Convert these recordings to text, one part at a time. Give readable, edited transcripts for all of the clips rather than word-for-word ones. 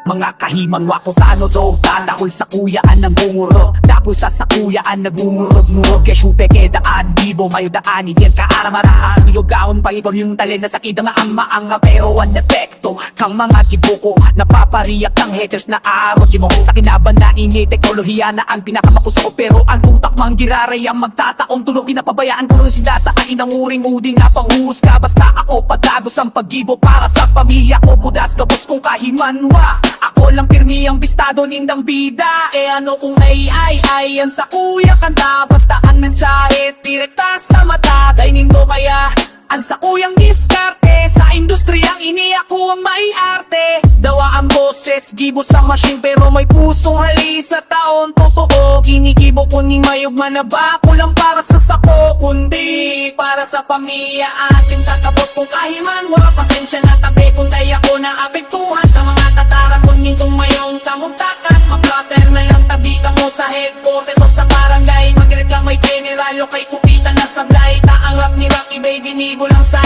Mga kahimanwa ko tano do Dadakol sa kuyaan ng bunguro Dakol sa sakuyaan nagmumurog-murog Kesyo peke daan Bibo mayo daan Hindi ka aramaraas Niyog-gaon pa ito yung talin na sakit ang ama-anga Pero ang epekto kang mga kibuko Napapariyak ng haters na arot mo sa kinaban na ini teknolohiya na ang pinakamakuso ko Pero ang utak mang giraray ang magtataong tunog Pinapabayaan ko rin sila sa kainang uring uding na panghuhusga Basta ako padagos ang paggibo para sa pamilya ko Budas kabos kong kahimanwa Ako lang pirmi ang bistado nindang bida ano kung ay yan sa kuya kanta Basta ang mensahe direkta sa mata Kay nindo kaya ang sa kuyang diskarte Sa industriyang ini ako ang may arte Dawa ang boses, gibo sa machine Pero may pusong hali sa taon totoo Kinigibo ko ning mayugman na bako lang para sa sako Kundi para sa pamilya asin sa kapos kong kahimanwa Pasensya na tabi kung day ako na apektuhan Ka mga tataran kung nitong mayong kamugtakan Mag-platter na lang tabi ka mo sa headquarters o sa barangay Magreklamay general o kay kupitan na sablay Taang rap ni Rocky baby nibo lang sa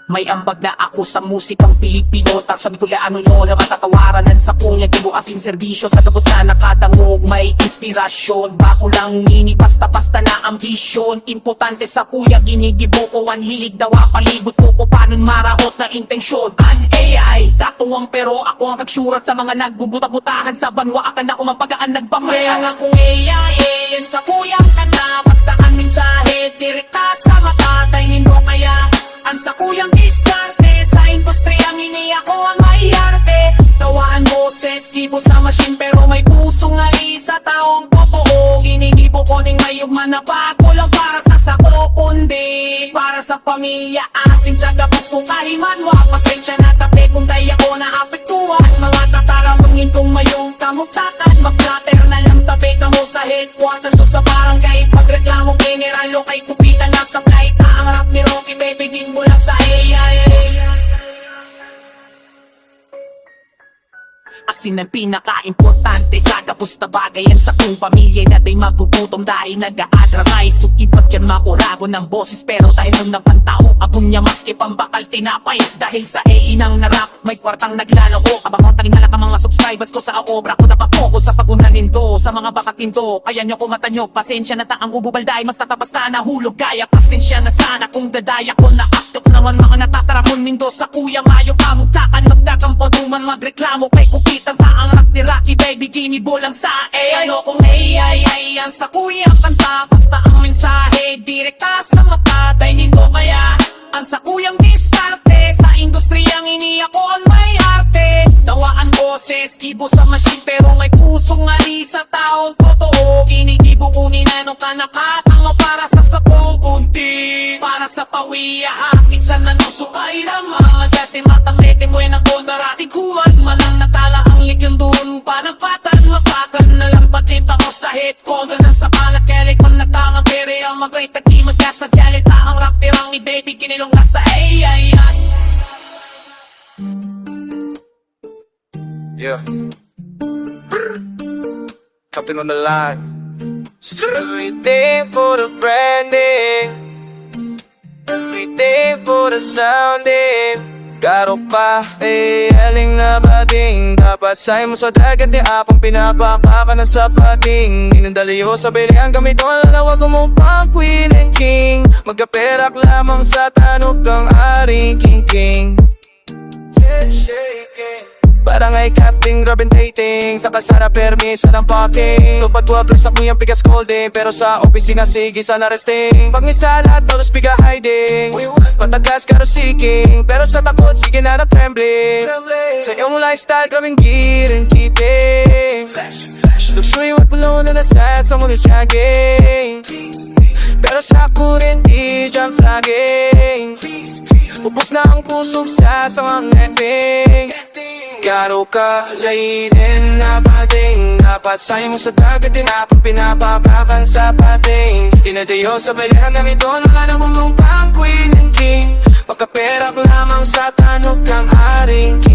May ambag na ako sa musikang Pilipino Sabi ko ano nyo na matatawaranan sa kunya Gibo asing serbisyo sa tapos na nakatangog May inspirasyon Bako lang nini basta-basta na ambisyon Importante sa kuya ginigibo ko Ang hilig dawa palibot ko panon maraot na intensyon An AI katuwang pero ako ang kagsurat Sa mga nagbubuta-butahan sa banwa Akan ako mapagaan nagbamay Ang akong AI yan sa kuyang kanta Basta ang mensahe direkta sa mata Tay nindo kaya ang sa kuyang diskarte Sa industriyang ini ako ang may arte Tawaan boses, gibo sa machine Pero may pusong ali sa taong totoo Ginigibo ko ning mayugman na bago lang para sa sako Kundi para sa pamilya asin sa gabas kong kahimanwa Pasensya na tabi kung day ako na apektuhan Mga tataramangin kong mayong kamugtakan Mag-platter na lang tabi ka mo sa headquarters o sa barangay Pagreklamo general o kay kupitan na sa flight Ang rap ni Rocky baby din mo lang sa AI Asin ang pinaka-importante sa kapos na bagay Yan sa kong pamilya na day magugutom dahil nag-a-adramay So iba't yan makurabo ng boses pero tayo nang napantao Abong niya maski pambakal tinapay Dahil sa AI nang narap may kwartang naglalako Abang ang taninala ka mga subscribers ko sa obra Ko napapokus sa pagunanin do sa mga bakatindo Kaya nyo kumatanyog pasensya na taang ububalday Mas tatapas na nahulog kaya pasensya na sana Kung dadaya ko na aktok naman mga natataramon nindo Sa kuya mayo pamugtakan magdakampo duman magreklamo kay kupi Ang taang rap ni Rocky baby ginibo lang sa ano kung ay yan sa kuyang kanta Basta ang mensahe direkta sa mata Tay nindo kaya ang sa kuyang diskarte Sa industriyang ini ako ang may arte Tawaan boses, gibo sa machine Pero may pusong ali sa taong totoo Ginigibo ko ni nanong ka nakatanga Para sa sapo kunti Para sa pawiya hakit sa nanusukay lamang Kasi matang lete mo yan ang kondarati kuwan Malang natala ang ligyan doon pa ng patan Mapakan na lang patip ako sa headquarter Nang sa palakeli kung natangang pere Ang mag-rate at di magkasadyalit Ang rap tirang ni baby kinilong na sa AI Yeah. Captain on the line. Everything for the branding, everything for the sounding. Garo pa, aling na bading Dapat sa'yo mo sa dagat ni apang pinapakaka na sa pating Inandaliyo sa bilihan gamit ko ang lalawag mo pang queen and king Magkaperak lamang sa tanok ng aring king shaking Parang ay captain, grabe dating Sa kalsada permisa ng parking Tupad wag sa kuyang pikas colding Pero sa opisina sige sana resting Pag misala tolos piga hiding Patagas karo seeking Pero sa takot sige na trembling Sa iyong lifestyle grabing gear and keeping Luxury wag below na nasa sa muli shagging Pero sa kurenti jump flagging Ubus na ang pusog sa sangang netting Garo ka, lainin na bading Dapat sa'yo mo sa dagat din apang pinapakakan sa pating Tinadayo sa balihan ng ito Wala na mong pang queen and king Pagkaperak lamang sa tanok kang aring king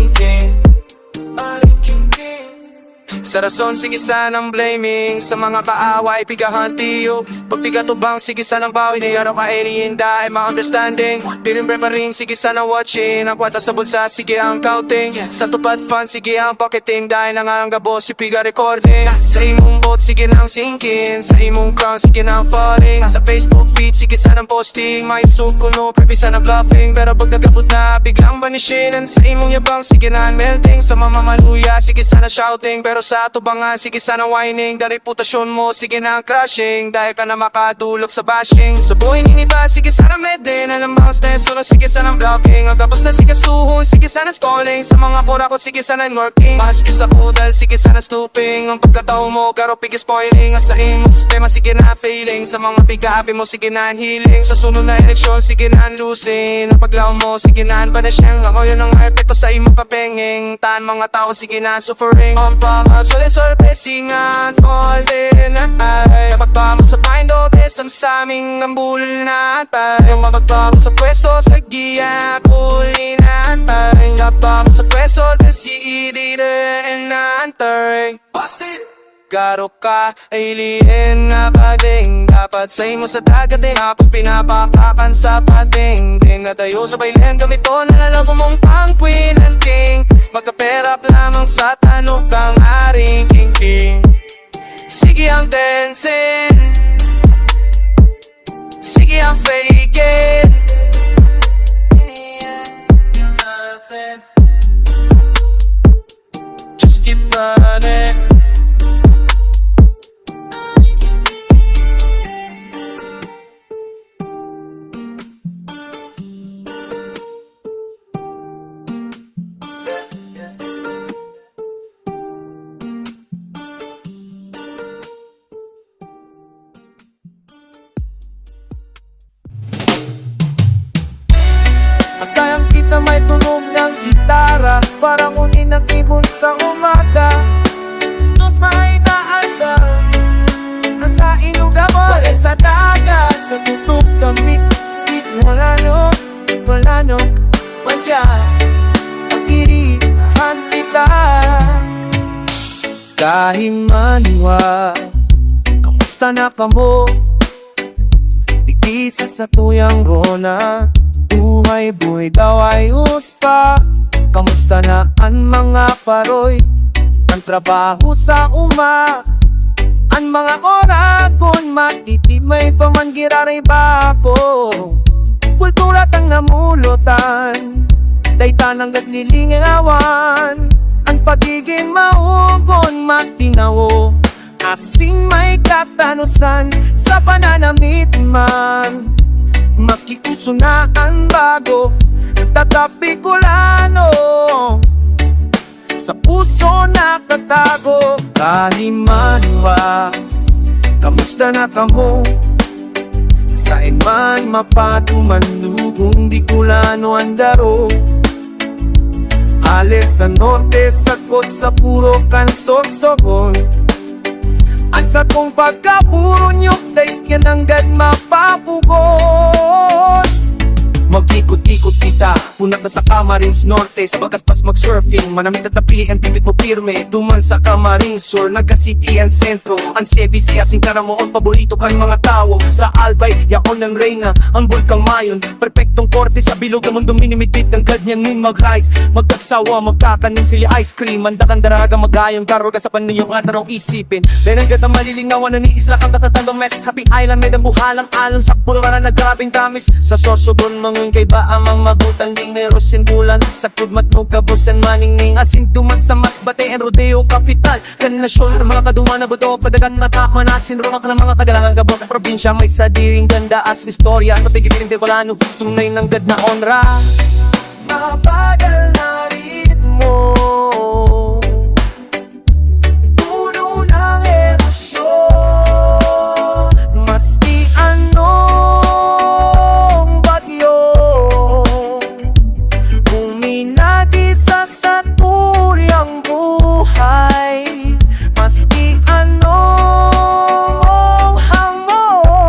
Sa rason, sige sanang blaming sa mga kaaway, pigahan tiyo. Pag pigatubang, sige sanang bawin, araw ka iniinda ay ma-understanding. Dilimbre pa rin, sige sanang watching. Ang kwata sa bulsa, sige ang counting. Sa tupad fan, sige ang pocketing. Dahil nangangabo, si piga recording. Sa imong bot, sige nang sinking. Sa imong crown, sige nang falling. Sa Facebook feed, sige sanang posting. May sukuno, prepisa na bluffing. Pero pag nagabot na, biglang vanishing. And sa imong yabang, sige na melting. Sa mamamaluya, sige sana shouting. Pero sa atubangan, sige sana whining. Dahil reputasyon mo, sige na crashing. Dahil ka na makadulog sa bashing. Sa buhay niniba, sige sana medin. Alam ba ang stencil, sige sana blocking. Ang tapos na sige suhon, sige sana stalling. Sa mga kurakot, sige sana working. Mahas ka sa kudal, sige sana stooping. Ang pagkatao mo, garo pigi spoiling. Ang sa imong sistema, sige na failing. Sa mga piga-api mo, sige na healing. Sa sunod na eleksyon, sige na losing. Ang paglaw mo, sige na vanishing. Ako yun ang epekto sa imong kapenging. Taan mga tao, sige na suffering. Ang pangab, sorpresingan, falling ay mapagpamo sa pine dobe, samsaming ang bulol natay. Yung mapagpamo sa pwesto, sa giya, puli natay. Napamo sa pwesto, si idide natay. Busted! Garo ka, alien na pading. Dapat say mo sa dagat din. Kapag pinapakakan sa pading din na tayo sa bailen, gamit to nalalago mong pangqueen and king. Magkaperap lamang sa tanong kang aring king. Sige ang dancing, sige ang faking. Just keep running. Masayang kita may tunog ng gitara, parang unin ng ibon sa umaga. Mas mainaanda sa inuga mo, wala sa dagat. Sa tutok kami, wala no, madya. Pag-irihan kita Kahimanwa, kamusta na kamo? Tigisa sa tuyang rona. Buhay daw ay uspa. Kamusta na ang mga paroy? Ang trabaho sa ang mga orakon, matitibay pa man giraray ba ako? Kulturat ang namulutan, daytan ang gaglilingawan. Ang pagiging maugon, matinawo, asing may katanusan sa pananamit man. Maski uso na ang bago, Bicolano sa puso nakatago. Kahimanwa, kamusta na kamo? Saan man mapatuman, lugong Bicolano ang daro. Alis sa norte, sakot sa puro kansorsogon. Ang sa kong pagkapuro nyok, day kinanggad mapapugon. Mag-ikot-ikot kita, punat na sa Camarines Norte. Sa bagaspas mag-surfing, manamit at tapi ang pipit mo pirme. Duman sa Camarines Sur, nagka-city ang sentro. Ang CVC asing karamoon, paborito kan mga tao. Sa Albay, yaon ng Reyna, ang Bulkang Mayon. Perpektong korte sa bilog ang mundo, minimidbit ng ganyan nin mag-rise. Magkagsawa, magkakaning sili ice cream. Mandakan Daraga, Magayon, karoga sa paniyong atarong isipin. Dahil ang ganda malilingawan na ni isla kang katatandong mes. Happy Island, may dambuhalang alon sa pulwara na grabing tamis. Sa Sorsogon, mga kay ba amang magutang dingeros sin bulan. Sa kudmat mo kabusan maningning asin dumat sa mas bate en rodeo kapital. Kanasyon ng mga kaduma na buto, padagan mata manasin rumak ng mga kagalangan kabot. Probinsya may sadiring ganda as istorya. Napigipiling Bicolano, tunay ng dad na honra. Mapagal na ritmo, puno ng emosyon. Maski anong bagyo, uminagisa sa tulyang buhay. Maski anong hamon,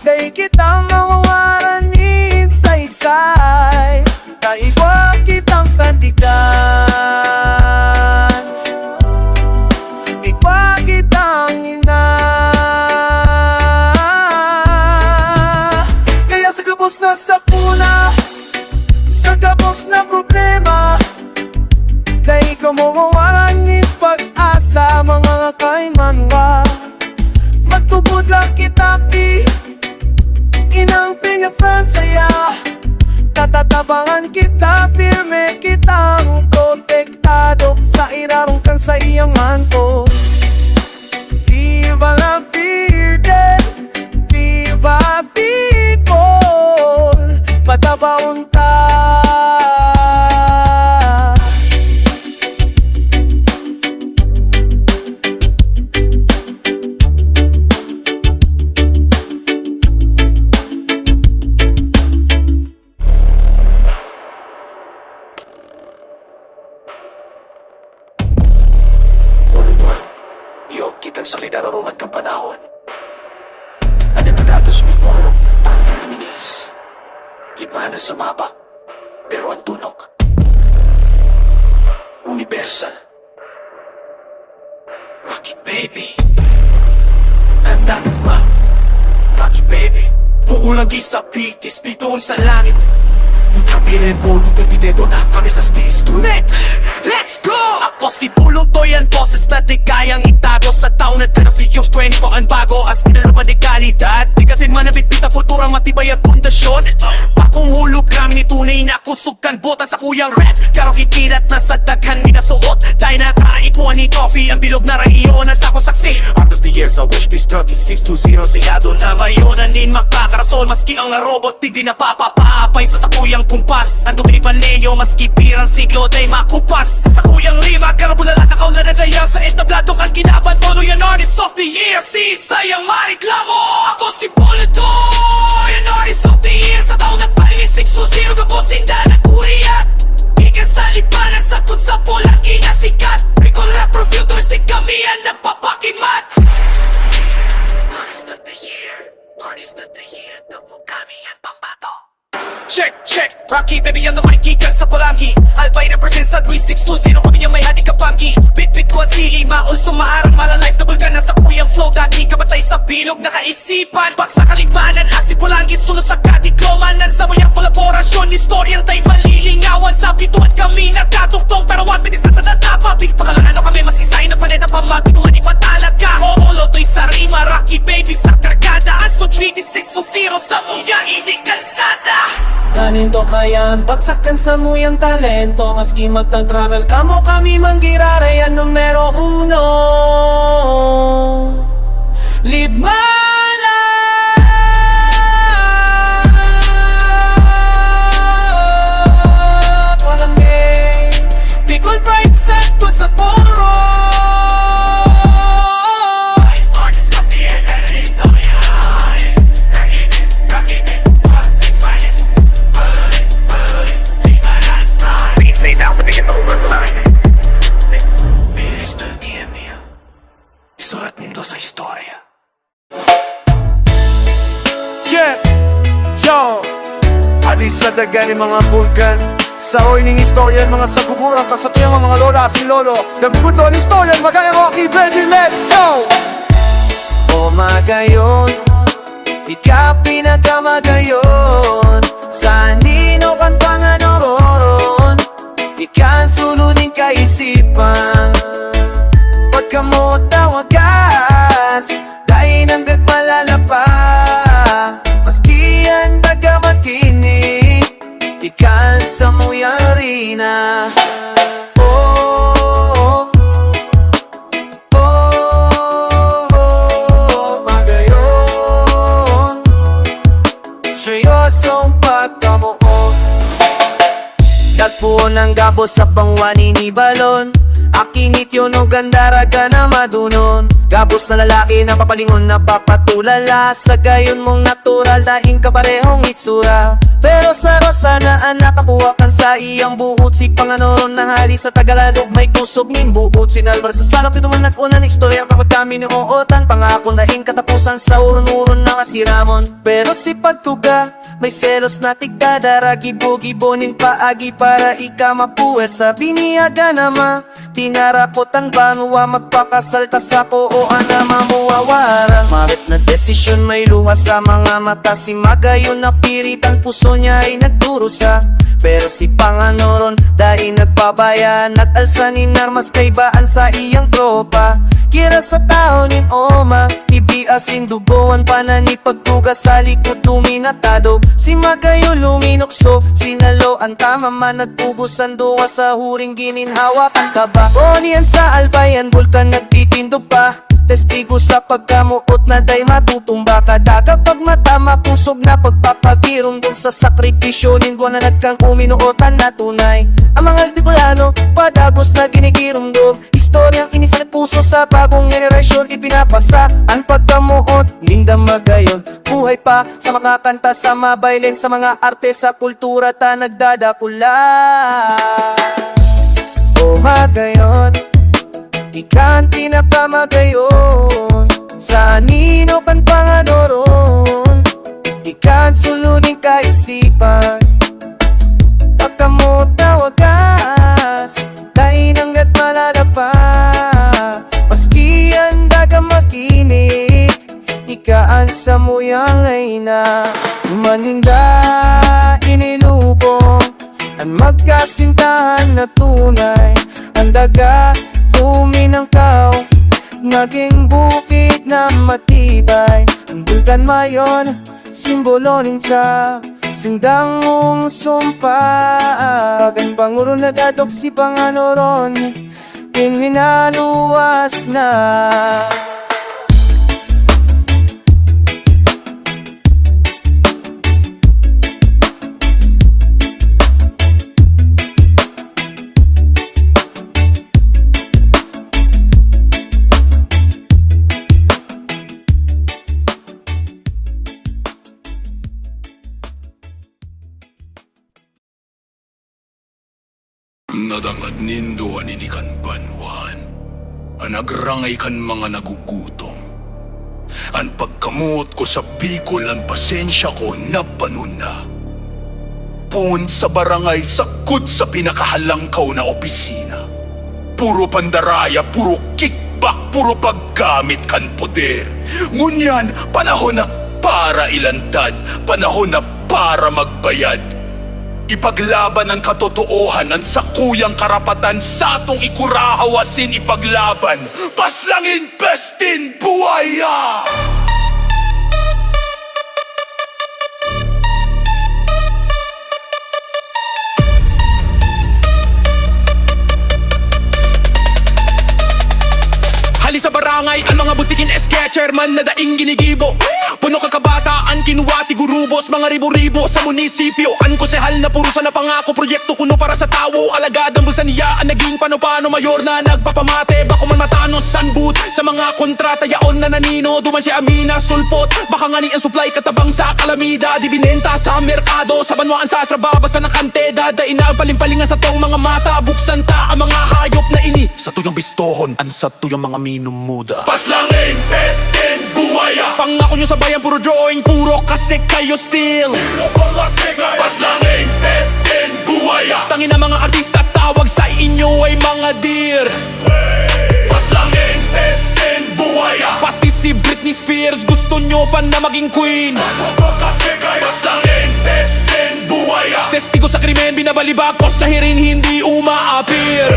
day kita mawawaranin sa isay. Kaigwa kitang sandig na sa kuna, sa gabos na problema. Dahil kumuwaran ni pag-asa mga Kahimanwa. Magtubod lang kita ki, inang pinga-fan saya. Tatatabangan kita, firme kitang protektado sa irarong kan sa iyang manto. Viva la Virgen, viva Bicol, patabaon ta. Kitang sa kinararuman kang panahon. Ano na datos mo ito? Ang mininis. Lipanan sa mapa, pero ang tunog universal. Rocky baby, tanda mo ba? Rocky baby, puulang sa pitis, pitoon sa langit. Kapirin mo, lututitedo na kami sa stage tonight. Let's go! Ako si Bulutoy, ang boses na di kayang itago. Sa taon at ka-na-figures 20 ko ang bago. As kinalaman di kalidad, di kasi manabit-bit ang kulturang matibay at pundasyon. Bakong hologram ni tunay na kusukan botan sa kuyang rap. Karong kikilat na sa daghan minasuot. Dahil nakaikuan ni coffee ang bilog na rayon at sako saksi. Artist the year sa wish peace 3620. Sigado na mayon anin makakarasol. Maski ang robot di napapapaapay sa sakuyang kumpas. Ando may panenyo maski pirang siglo day makupas. Sa kuyang lima karabulalat akaw na nadayang sa etablado kang kinaban mo. Yan artist of the year, si sayang mariklamo. Ako si Bulutoy, an artist of the year. Sa taon at paligid 620 kaposing na nagkuriat. Ikan sa lipanan sa sa pulang inasikat. Bicol Rapper futuristic kami ang nagpapakimat. Artist of the year, artist of the year. Tamo kami ang pambato. Check, check, Rocky baby ang nakikikan sa palangi. Albay represent sa 3620, kami yung may hadi kapangi. Bit-bit ko ang sili, maul sumaharang malalife. Double ka na sa kuyang flow, dati kabatay sa bilog na kaisipan. Pag sa kaligmanan, asid palangi, sulo sa kadiklomanan. Sa mayang kolaborasyon, istoryang tayo malilingawan. Sa bituan kami nagkatuktong, pero one minutes na sa natapa. Big pakalan ano kami, mas isay na paneta pa magbituan di pa talaga. Molotoy sa rima, Rocky baby sa kargada. Anso 3620 sa muya, hindi kalsada. Taninto kayan, bagsakan sa muyang talento. Maski magta-travel kamo kami manggirarayan numero 1. Libmana walang may Bicol pride set to sa puro. Isulat nito sa istorya. Yeah, yo, alis sa dagan ng mga bulkan. Sa oining istorya mga sagugurang kasatuyang mga lola si lolo. Naguguto ang istorya Magayon Rocky baby, let's go! O Magayon, ikaw pinakamagayon. Sa Anino Kan Panganuron, ikaw suludin kaisipan. Pagka mo tawagas, dahil hanggang malalapa. Maski yan baga makinig, ikan sa muyang rina. Oh, oh, oh, Magayon, seryosong pagkamuot. Dagpuon ng gabos sa pangwani ni balon. Akinit yun o Daragang na madunon. Gabos na lalaki na papalingon na papatulala. Sa gayon mong natural daing kaparehong itsura. Pero sa rosa na anak kapuwakan sa iyang buhot. Si Panganon na hali sa Tagalog may kusog ning buhot. Sinalbar sa salop ito man nag-unan istorya kapag kami ni ootan. Pangako daing katapusan sa urun-urun na kasiramon. Pero si pagtuga may selos na tigdadara. Gibo-gibonin paagi para ika mapuwer. Sa biniyaga nama Ingarakotan banwa magpakasalta sa ko o ana mamuwawarang Marit na desisyon may luha sa mga mata Si Magayon na pirit ang puso niya ay nagdurusa Pero si Panganoron dahil nagpabayan At alsanin armas kay baan sa iyang tropa Kira sa taonin oma Ibiasin dugoan panani pagtugas sa likod luminatado Si Magayon luminokso Sinalo ang tama man nagpubusan duwa sa huring gininhawa Ang kaba Onian sa albayan bulkan nagtitindog pa Testigo sa pagkamuot na day matutumba Kada kapag mata makusog na pagpapagirumdum Sa sakripisyo nindwa na nagkang uminuotan na tunay Ang mga Bicolano padagos na ginikirumdum Istoryang inisan puso sa bagong generasyon ipinapasa Ang pagkamuot, linda Magayon Buhay pa sa mga kanta sa mabaylen Sa mga arte sa kultura ta nagdadakula Oh Magayon Ikan pinapamagayon Sa Anino Kan Pangadoron Ikan suluning kaisipan Pagkamot na wagas Dahil hanggat malalapa Maski ang daga makinig Ikaan sa muyang reyna Maninda inilubong Ang magkasintahan na tunay Ang daga Tuminangkaw Naging bukid na matibay Ang bulkan mayon Simbolonin sa Sindangong sumpa Agan panguro na dadok si Panganoron Minaluwas na Nadangad nindo Anini Kan banwan Anagrangay kan mga nagugutom Ang pagkamot ko sa Bicol Ang pasensya ko napanuna Pun sa barangay sakod sa pinakahalangkaw na opisina Puro pandaraya, puro kickback, puro paggamit kan poder Ngunyan, panahon na para ilantad Panahon na para magbayad Ipaglaban ang katotoohan ang sakuyang karapatan sa atong ikurahawasin ipaglaban Paslangin, pestin, buwaya! Hali sa barangay, ang mga butikin sketcher man na daing ginigibo Puno kakabataan, kinuwati gurubos, mga ribo-ribo sa munisipyo Ang konsehal na puro sa napangako, proyekto kuno para sa tawo Alagadang bulsa niya, ang naging pano-pano mayor na nagpapamate Bako man matanos, sanbut, sa mga kontrata yaon na nanino Duman si Amina, sulpot, baka nga ni ang supply katabang sa kalamida Di binenta sa merkado, sa banwaan sa srababas na nakante Dadain na palimpalingan sa tong mga mata, buksan ta ang mga hayop na ini Sa tuyong bistohon, an sa tuyong mga minumuda Paslangin, pestin, buwaya Pangako nyo sa bayan, puro drawing, puro kasi kayo still Paslangin, pestin, buwaya Tangin na mga artista, tawag sa inyo ay mga dear Paslangin, pestin, buwaya Pati si Britney Spears, gusto nyo pa na maging queen Paslangin, pestin, buwaya Testigo sa krimen, binabalibag ko sa hirin, hindi umaapir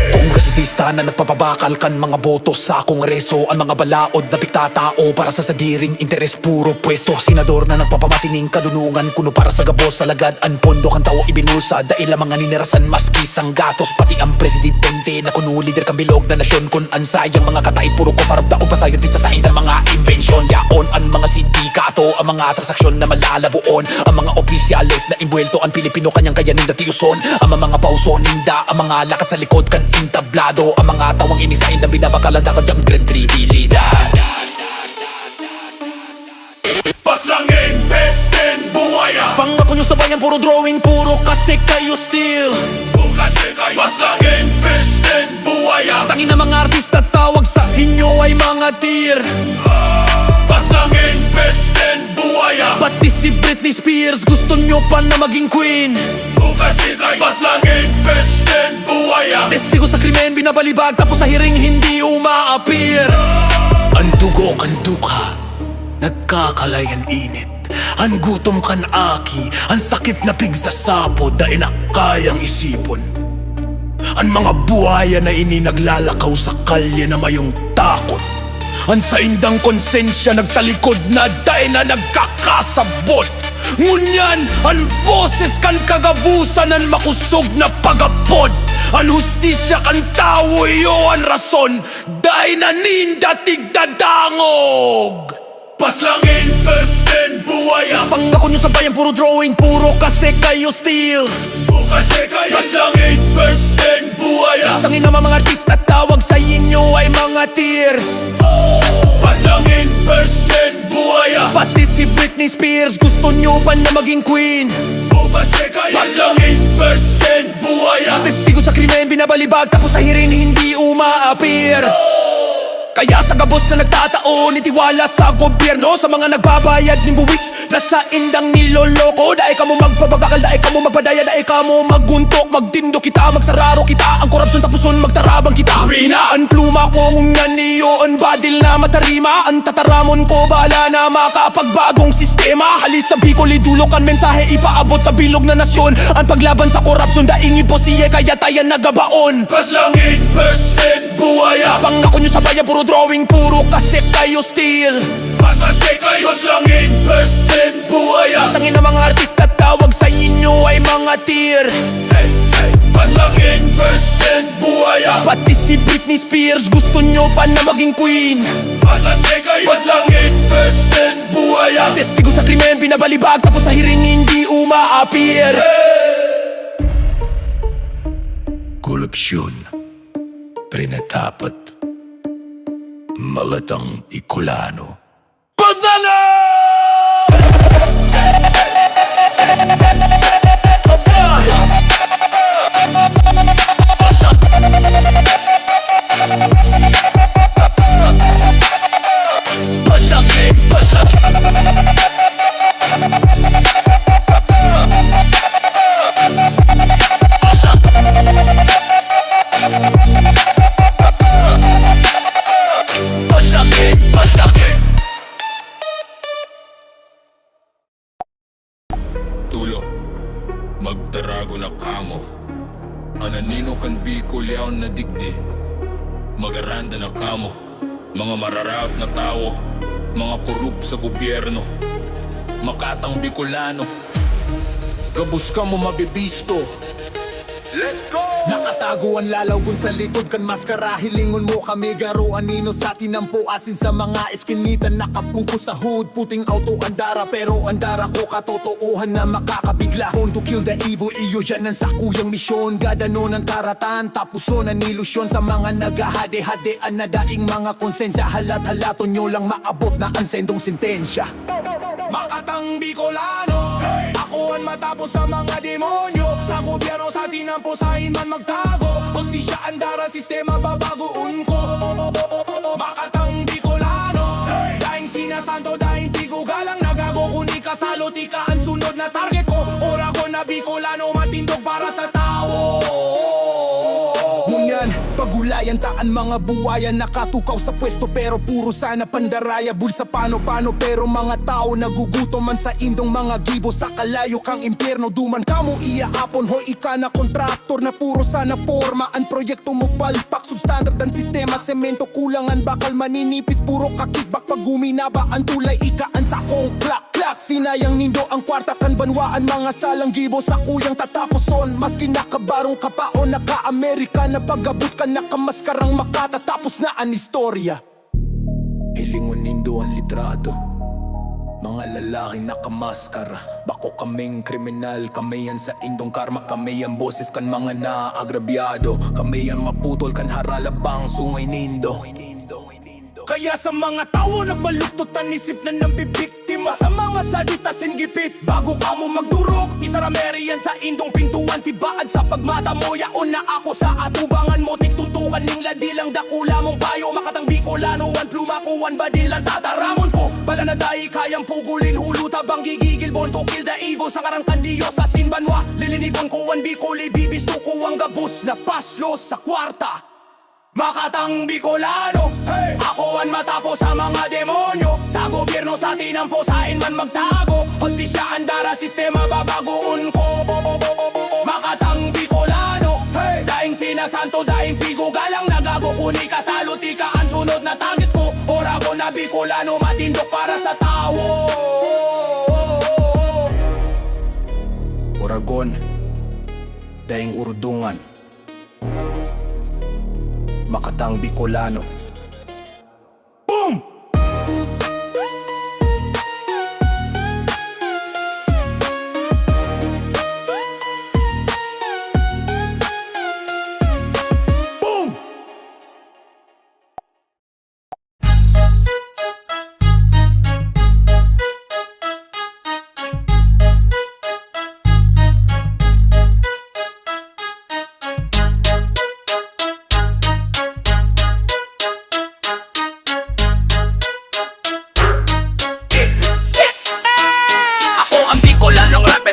Kongresista na nagpapabakal kan mga boto sa kongreso Ang mga balaod na piktatao para sa sadiring interes puro pwesto Senador na nagpapamatining kadunungan kuno para sa gabos sa lagad Ang pondo kan tao ibinulsa dahil ang mga ninirasan maski sang gatos Pati ang presidente na kuno lider kan bilog na nasyon Kun ansayang mga katait puro ko farab daog pasayatista sa indan mga imbensyon Yaon ang mga sindikato, ang mga transaksyon na malalabuon Ang mga opisyales na imbuelto ang Pilipino kanyang kayanin na tiuson Ang mga pauso ninda, ang mga lakat sa likod kan intablado Ang mga tawang inisain na binabakalan dakad yung grand tribilidad Paslangin, pestin, buwaya Pangako nyo sa bayan, puro drawing, puro kasi kayo still Bukase kayo Paslangin, pestin, buwaya Tangin na mga artista, tawag sa inyo ay mga dear Paslangin, pestin, buwaya Pati si Britney Spears, gusto nyo pa na maging queen Bukase kayo Paslangin, pestin, buwaya Testigo sa krimen, binabalibag tapos sa hiring hindi umaapir. Ang dugo kan duka, nagkakalayan init. Ang gutom kan aki, ang sakit na pigsasapo, dahil na kayang isipon. Ang mga buwaya na ini naglalakaw sa kalye na mayong takot. Ang sa indang konsensya nagtalikod na dahil na nagkakasabot. Ngunyan, ang boses kan kagabusan ang makusog na pagapod. Ang hustisya kan tao iyo ang rason, dahil na ninda tigdadangog. Paslangin, Pesten, Buwaya. Pangako nyo sa bayan, puro drawing, puro kasi kayo steal. Kasi kayo Paslangin, Pesten, Buwaya. Tangin naman mga artista, tawag sa inyo ay mga tier. Paslangin, Pesten, Buwaya. Pati si Britney Spears, gusto nyo pa na maging queen. Kasi kayo Paslangin, Pesten, Buwaya. Testigo sa krimen, binabalibag, tapos sa hirin hindi umaapir. Kaya sa gabos na nagtataon, itiwala sa gobyerno, sa mga nagbabayad ng buwis, nasa indang niloloko. Dahil ka mo magpabagakal, dahil ka mo magpadaya, dahil ka mo maguntok, magdindo kita, magsararo kita. Ang korupsyon tapuson, magtarabang kita. Rina! Ang pluma ko ngunyan niyo, ang badil na matarima. Ang tataramon ko, bala na makapagbagong sistema. Halis sa Bicol, idulok ang mensahe, ipaabot sa bilog na nasyon. Ang paglaban sa korupsyon, daing iposiye, kaya tayo nagabaon. Paslangin, Pesten, Buwaya. Pangako nyo sa bayan, puro drawing, puro kasi kayo steal. Kasi kayo Paslangin, Pesten, Buwaya. Tangin na mga artista, tawag sa inyo ay mga tier. Paslangin, Pesten, Buwaya. Pati si Britney Spears, gusto nyo pa na maging queen. Kasi kayo Paslangin, Pesten, Buwaya. Testigo sa krimen, binabalibag, tapos sa hiring hindi umaapir. Korupsyon, prinatapat, malatang Bicolano. Pasala! Tulo, magtarago na kamo. Anino Kan Bicol yaon na digdi. Magaranda na kamo. Mga mararaot na tao, mga korup sa gobyerno. Makatang Bicolano, gabus ka mo mabibisto. Let's go! Nakatago ang lalawgon sa likod kan maskara. Hilingon mo kami garo anino sa tinampo. Asin sa mga eskinita nakapungko sa hood. Puting auto andara pero andara ko katotoohan na makakabigla. Born to kill the evil, iyo yan ang sakuyang misyon. Gadano ng karatan, tapuson ang ilusyon. Sa mga nagahade-hadean na daing mga konsensya. Halat-halaton nyo lang maabot na ang sendong sentensya. Makatang Bicolano, ako ang matapos sa mga demonyo. Sa gobyerno sa tinampo sa man magtago. Hostisya andara sistema babagoon ko. Makatang Bicolano, daing sinasanto, daing tigugalang nagago. Kuni kasalo, tika ang sunod na target ko. Ora ko na Bicolano, matindog para sa tao. Ngunyan, pagulayan taan mga buwaya. Nakatukaw sa pwesto pero puro sana pandaraya. Bulsa pano-pano pero mga tao nagugutom man sa indong mga gibo. Sa kalayo kang impyerno, duman kamo iaapon. Hoy ika na kontraktor na puro sana forma. Ang proyekto mo palpak, substandard ang sistema. Semento kulangan, bakal maninipis, puro kakibak. Pag guminaba ang tulay, ikaan sa kong klak-klak. Sinayang nindo ang kwarta kan banwaan. Mga salang gibo sa kuyang tataposon. Maski nakabarong kapaon, naka-Amerika na pagabot ka nakamaskarang makatatapos na ang istorya. Hilingon nindo ang litrato, mga lalaking nakamaskara. Bako kaming kriminal, kami yan sa indong karma. Kami yan boses kan mga naagrabyado. Kami yan maputol kan haralabang sungay nindo. Kaya sa mga tao nagbaluktot ang isip na nambibiktima. Sa mga saditasin gipit, bago ka mo magdurog. Isarameri yan sa indong pintuan, tibaad sa pagmata mo. Yaon na ako sa atubangan mo, tiktutukan ning ladilang dakula mong payo. Makatang Bicolano, ang pluma ko, ang badilang tataramon ko. Bala na dahi kayang pugulin, huluta bang gigigil. Born to kill the evil, sa karangkan Diyos sa sinbanwa. Lilinigon ko ang Bicol, ibibisto ko ang gabus na paslos sa kwarta. Makatang Bicolano, hey! Ako ang matapos sa mga demonyo. Sa gobyerno sa tinampo, sain man magtago. Hostisya andara, sistema babagoon ko. Makatang Bicolano, hey! Daing sinasanto, daing pigo galang nagago. Kuni kasaluti ka ang sunod na target ko. Ora ko na Bicolano, matindok para sa tao. Oragon, daing urudungan. Makatang Bicolano. Boom! Boom!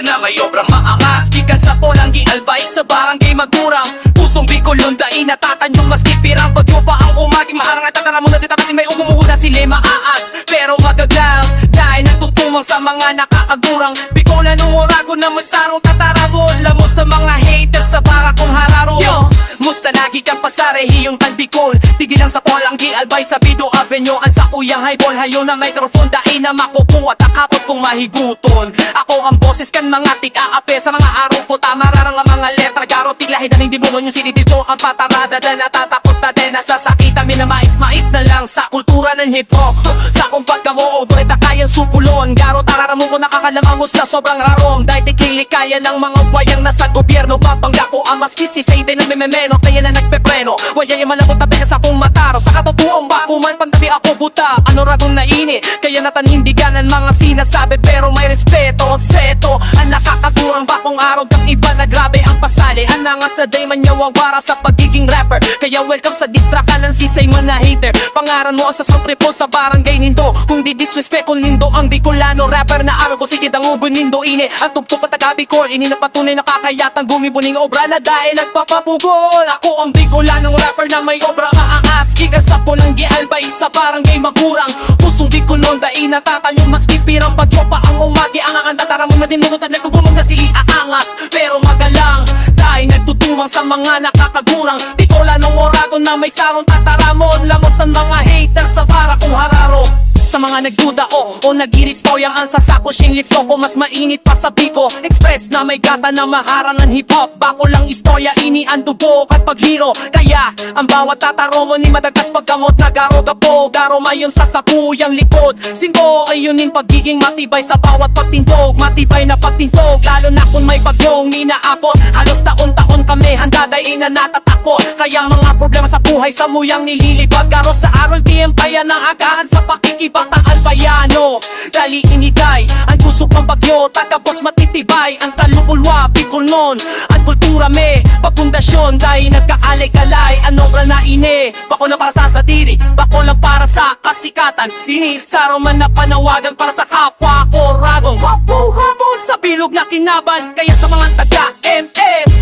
Na may obrang maangas, gikan sa Polanggi Albay sa barangay Magurang. Pusong Bicolon, daing natatanyong maski pirang. Bagyo pa ang umaging maharang at tatara mo na ditatatin. May ugumuhuna sila maas, pero magaglang dahil nagtutumang sa mga nakakagurang. Bicolano orago na masarong tataramo. Lamo sa mga haters sa barakong hararo. Yo, musta lagi kang pasarehiyong Kan Bicol. Tigilang sa Polanggi Albay sa Bido Avenue. Ang sakuyang highball, hayo na microphone. Daing na makukuha takapot kung mahiguton. Ako ang boses kan mga tig-aape sa mga araw ko. Tamararang ang mga letra, garo tiglahi na hindi bunon. Yung sinidito ang patarada na natatakot na din. Nasasakita minamais-mais na lang sa kultura ng hip-hop. Sa kung pagkamoo, doon ay kayang sukulon. Garo tararamong ko nakakalamang sa sobrang rarom. Dahil tikili kaya ng mga wayang nasa gobyerno. Babangga ko ang maski si Sayden na mememeno. Kaya na nagpepreno, wayang yung malabot na bekas akong mataro. Sa katotoong bakuman, pantabi ako buta. Ano ragong nainit, kaya natanindigan ang mga sinasabi. Pero may respeto, seto ang nakakagurang bakong araw kang iba na grabe ang pasali. Anangas na day man nyawang para sa pagiging rapper. Kaya welcome sa distract ka ng sisay man na hater. Pangaran mo sa triple sa barangay nindo. Kung di disrespect kung nindo ang Bicolano Rapper na araw ko sige dangugon nindo ini. Ang tugtog at taga-Bicol, ini na patunay na kakayatang gumibuning obra na dahil nagpapapugol. Ako ang Bicolano Rapper na may obra maaas. Kika sa Polanggi Albay sa barangay Magurang. Pusong Bicolon daing natatanyong maski pirang. Bagyo pa ang umagi ang tatara mo na dinunod at nagugulong na si aangas. Pero magalang dahil nagtutumang sa mga nakakagurang. Bicolano orago na may sarong tataramon. Lamos ang mga haters sa barakong hararo. Sa mga nagduda o nag-iristorya ang sasako siyang liflo ko. Mas mainit pa sa Biko Express na may gata na maharang ng hip-hop. Bako lang istorya, ini ang dugo at paghiro. Kaya ang bawat tataro mo ni madagas pagkamot na garo-gapo. Garo mayon sa sakuyang likod. Singko ay yunin pagiging matibay sa bawat pagtintog. Matibay na pagtintog, lalo na kung may bagyong minaabot. Halos taon-taon kami handaday na natatakot. Kaya mga problema sa buhay sa muyang nililibag. Garo sa aral tiyampayan ng agahan sa pakikibang ang albayano. Dali inigay ang kusok ng bagyo, takapos matitibay ang kalubulwa, Bicolon. Ang kultura may papundasyon, dahil nagkaalay-alay ang obra na ini. Bako na para sa sadiri, bako lang para sa kasikatan. Ini saro man na panawagan para sa kapwa ko ragong wapo-wapo sa bilog na kinaban. Kaya sa mga taga-MF,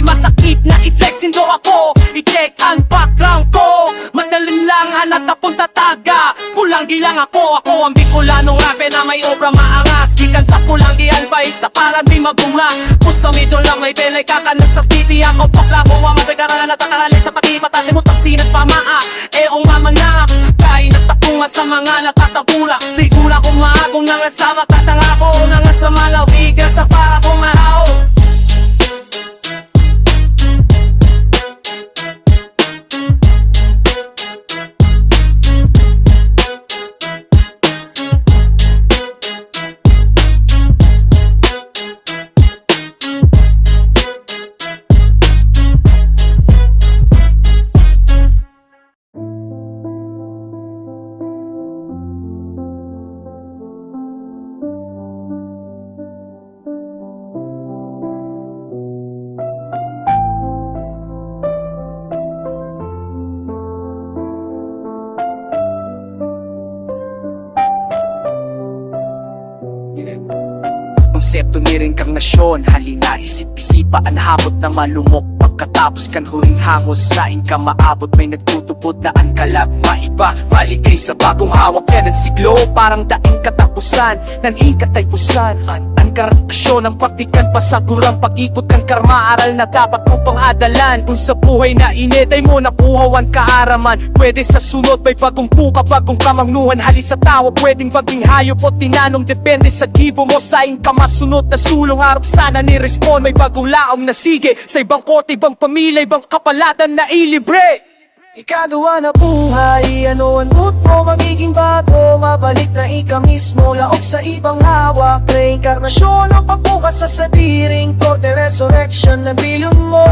masakit na i-flex indo ako. I-check ang background ko. Madaling lang hanat na punta taga. Pulanggi lang ako ang Bicolano Rapper na may obra maangas. Gikan sa Polanggi Albay sa parang di magunga. Pusa middle lang may belay kakanat sa stiti. Ako pakla ko mamasay karangan at akaralit sa pati-patasin mo taksin at pamaa. Eong mamanak kay nagtapunga sa mga natatabula. Ligula kong maagong nangat sa makatanga ko. Nangat sa malawiga sa para kong mahaw. Konsepto ni rin kang nasyon, halina isip-isipa ang habot na malumok. Pagkatapos kan huling hangos, saing ka maabot. May nagtutubod na ang kalag, maiba maligay sa bagong hawak. Yan ang siglo, parang daing katapusan ng ikataypusan. Ang karaktasyon ng praktikan pasagurang pag-ikot kan karma. Aral na dapat upang adalan. Kung sa buhay na init ay mo napuhawan kaaraman. Pwede sa sunod may pagumpu ka, bagong kamangnuhan. Hali sa tao, pwedeng baging hayop o tinanong. Depende sa gibo mo, saing ka masunod na sulong. Harap sana ni-respond, may bagong laong na sige. Sa ibang kote, ibang pamilya, ibang kapaladan na ilibre. Ikaduwa na buhay, ano ang mood mo? Magiging bago, mabalik na ika mismo. Laok sa ibang hawak, reinkarnasyon o pagbukas sa sadiring. Korte resurrection na bilyon mo.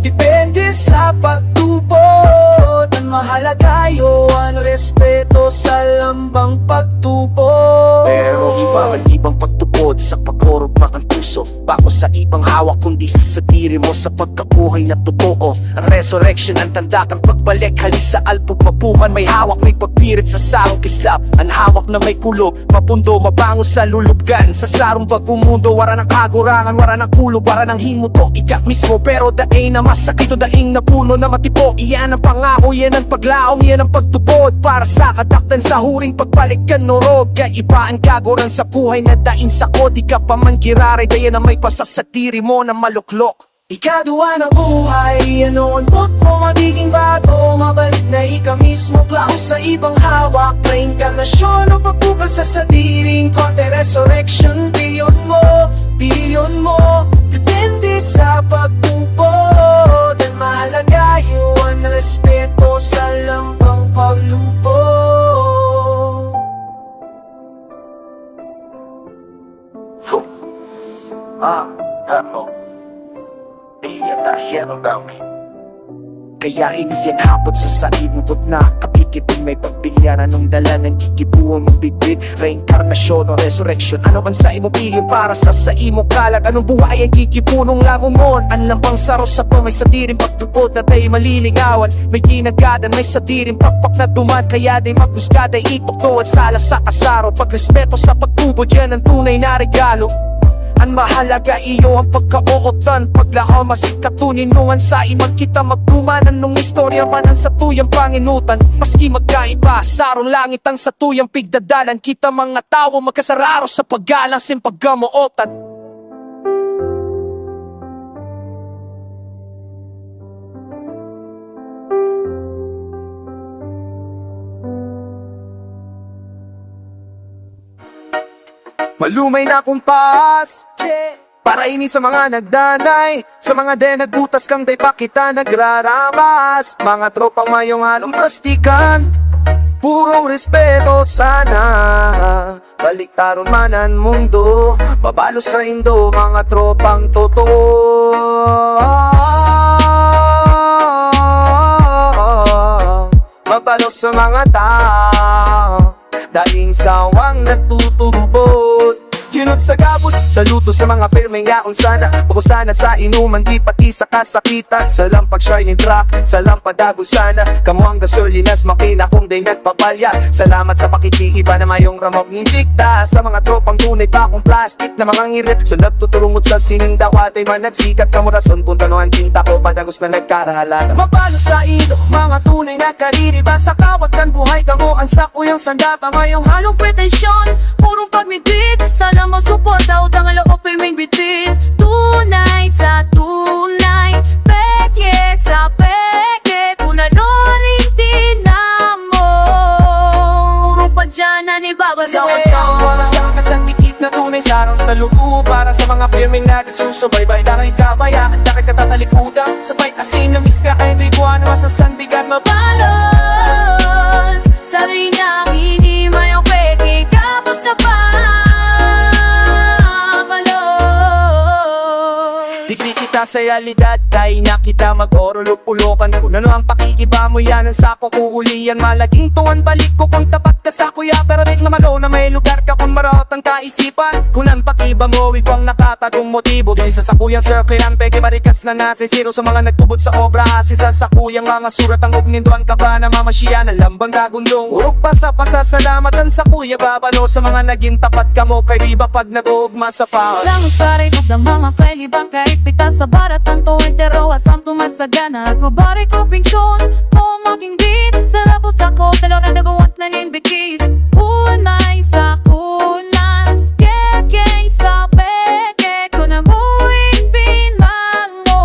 Depende sa pagtubod. Ang mahalaga yun, respeto sa lambang pagtubod. Pero iba ang ibang pagtubod sa pagkorog makang puso. Bako sa ibang hawak kundi sa sadiri mo sa pagkabuhay na totoo. Ang resurrection ang tanda kang pagbalik. Halik sa alpog mapukan, may hawak, may pagpirit sa sarong kislap. Ang hawak na may kulog, mapundo, mabango sa lulubgan. Sa sarong bagong mundo, wara ng kagurangan, wara ng kulog, wara ng himuto. Ika mismo pero daing na masakit o daing na puno na matipo. Iyan ang pangako, yan ang paglaom, yan ang pagtubod. Para sa kataktan sa huring pagbalik ka norog. Kaiba ang kaguran sa buhay na daing sako. Di ka pa man giraray, daya na may pasasatiri mo na maluklok. Ikaduwa na buhay, ano ang mood mo? Magiging bago, mabalik na ika mismo. Klao sa ibang hawak, reinkarnasyon o pagbukas sa sadiring. Korte resurrection, bilyon mo. Depende sa pagtubod. Ang mahalaga yun, respeto sa lambang paglubog. Kaya iniyan hapot sa saibubot na kapikitin. May pagbilyan anong dala ng kikibuhan mong bibig. Reinkarnasyon o resurrection, ano man sa imo piling para sa imo kalag. Anong buhay ang kikipunong lamumon. Ang lambang saros sa may sadiring pagtubod na tayo maliligawan. May ginagadan, may sadiring pakpak na duman. Kaya day maghusgada, itukto at sala sa kasaro. Pagrespeto sa pagtubod, yan ang tunay na regalo. Ang mahalaga iyo ang pagkaootan. Paglaom masikatunin nuan sa iman kita magtumanan. Nung istorya manan sa tuyang panginutan. Maski magkaiba, sarong langit ang sa tuyang pigdadalan. Kita mga tao magkasararo sa paggalang sin paggamootan. Malumay na kumpas, para ini sa mga nagdanay. Sa mga de nagbutas kang day pa kita nagraramas. Mga tropang mayong halong plastikan, purong respeto sana. Baliktaron man ang mundo, babalo sa indo. Mga tropang totoo. Mabalo sa mga tao, daling sawang natutubod. Yunot sa gabos, saludo sa mga pirmeng yaon sana. Bako sana sa inuman, di pati sa kasakitan. Sa lampag shining truck, sa lampadago sana. Kamu ang gasolinas, makina kung day nagpapalya. Salamat sa pakitiiba na mayong ramok nindikta. Sa mga tropang tunay pa akong plastic na mga ngirit. So nagtuturungot sa sinindawat ay man nagsikat. Kamurason punta no ang tinta ko, padagos na nagkarahalan. Mapalo sa ilo, mga tunay na kaririba. Sa kawat kan buhay kamo, ang sakuyang sandata. Mayong halong pretensyon, purong pagmibig. Salamat suporta, utang ang loob ay may bitin. Tunay sa tunay, peke sa peke. Kung nanonintin na mo, puro pa dyan na ni Baba Sawan wala sa kasandikit na tunay sarang sa loob. Para sa mga pirmeng nagsusubaybay, dangay kabayaan, dangay katatalikudan. Sabay asin na miss ka, kaya hindi ko ano sa sandigan. Mabalos sa linang hindi mayong peke. Kapos na pa kita sa realidad, tayo na kita mag-orulog-ulokan. Kung ano ang pakikiba mo yan, ang sako kuulian. Malaging tuwan balik ko kung tapat ka sa kuya. Pero rin namalo na may lugar ka kung marot ang kaisipan. Kung ang pakiba mo, ikaw ang nakatagong motibo. Di sa sakuyang circle, ang peke marikas na nasi. Zero sa mga nagtubod sa obra. Asi sa sakuyang mga surat ang upnindoan ka ba na mamasya na lambang gagundong. Urog pasa-pasa, salamatan sa kuya. Babalo sa mga naging tapat ka mo. Kay riba pag nag-uugma sa pao. Langos paray ng mga kailibang kahit pitas sa para tanto entero at samto magsagana. Gubari ko pingsyon, o maging beat. Sarap usako, talo na nagawat na ninbikis. Unay sa kunas, keke sa peke. Kung nabuing pinmango,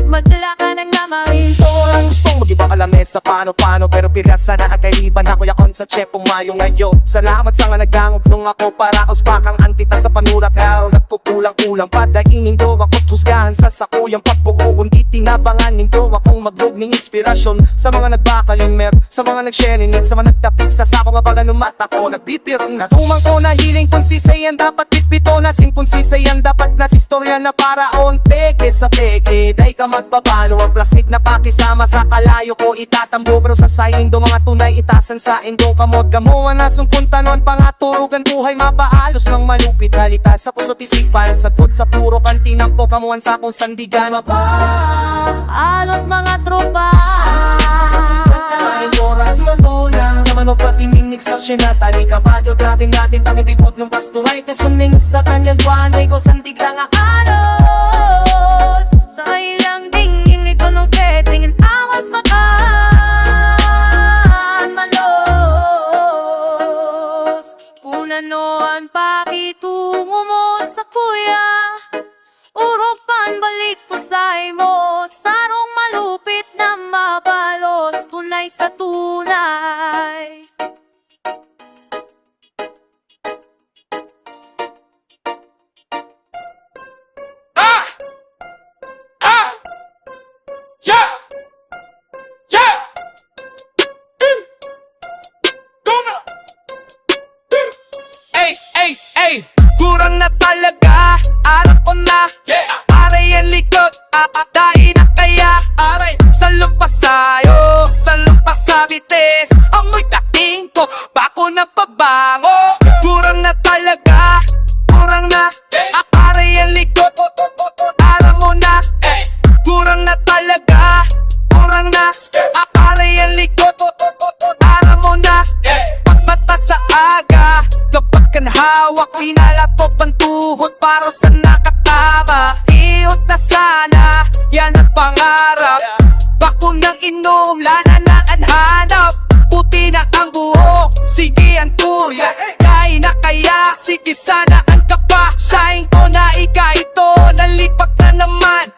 madala ka ng namarin. Ang gustong mag-ibang alamesa paano pero pirasa na nagkaiban ako yakon sa Chepong Mayo ngayon. Salamat sa nga nagangog nung ako para uspakang antita sa panurat. Hell, nagkukulang-kulang padaingin do ako't husgahan sa sakuyang pagbuko. Kundi tinabangan nindo akong maglog ng inspirasyon sa mga nagbakalyon mer, sa mga nagsheninit, sa mga nagtapik sa sako nga baga ng mata ko. Nagbibirong na tumang ko na hiling punsisayan dapat bitbito na sing punsisayan dapat na istorya na paraon. Peke sa peke, day ka magpapalo ang plastic na pakisama sa kalayo ko itatambo. Pero sa saying do mga tunay itasan sa indong kamot. Gamuan na sungkunta nun pangaturugan buhay mapaalos ng malupit halita sa puso't isipan. Sagot sa puro kantinang po kamuan sa kong sandigan. Alos mga tropa, May oras matulang sa manok patimingnig sa sinatali kapadyo. Grabe natin pangibipot ng pasturay kasuning sa kanyang buwanay ko sandig lang ang alos sa ilang dingin ito ng feting. Ang awas makan malos. Kung anoan pakitungo mo sa kuya, urupan balik po sa'y mo. Sarong malupit na mabalos, tunay sa tunay. Gurang na talaga, alam ko na. Aray ang likod, dahil na kaya. Sa lumpasayo, sa lumpasabites. Amoy dating ko, bako na pabango. Gurang na talaga, gurang na. Aray ang likod, alam mo na. Gurang na talaga, gurang na. Aray ang likod, alam mo na. Pagmata sa aga, kapag kan hawak, minalatop ang tuhod para sa nakatama. Iyot na sana, yan ang pangarap. Bako ng inom, lana na ang hanap. Puti na ang buhok, sige ang turya. Kaya na kaya, sige sana ang kapa. Saing ko na ika ito, nalipak na naman.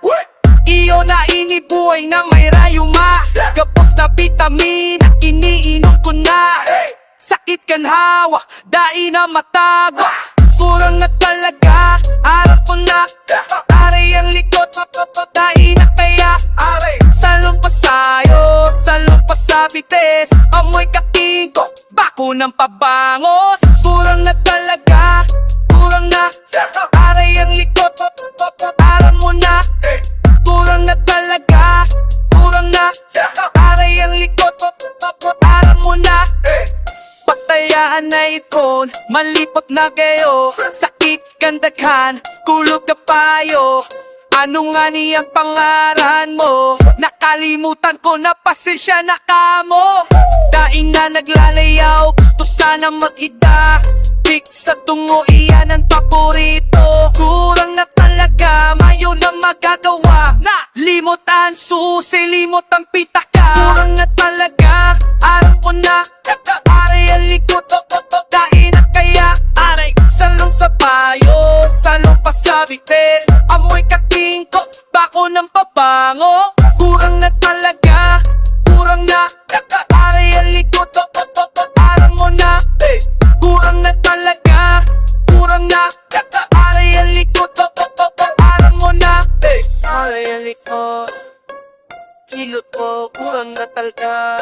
Iyo na inibuhay na may rayuma. Kapos na vitamina, iniinom ko na. Sakit kan hawak, dai na matago. Kurang na talaga, alam ko na. Aray ang likod, dai na kaya. Sa lumpasayo, sa lumpasabites. Amoy katingko, bako ng pabangos. Kurang na talaga, kurang na. Aray ang likod, alam mo na. Kurang na talaga, kurang na. Aray ang likod, alam mo na. Patayaan na ikon, malipot na kayo. Sakit kandaghan, kulog na payo. Ano nga niyang pangaran mo? Nakalimutan ko na pasensya na kamo. Daing na naglalayaw, gusto sana maghida. Tik sa tungo, iyan ang paborito. Kurang na talaga, mayo na magagawa. Limot ang susi, limot ang pitaka. Kurang na talaga, alam ko na. Aray ang likod, dahil na kaya. Salong sa payo, salong pasabitin. Amoy katingko, bako ng pabango. Kurang na talaga, kurang na. Aray ang likod, alam mo na. Kurang na talaga, kurang na. Aray ang likod, alam mo na. Aray ang likod, hilot ko, kurang na talaga.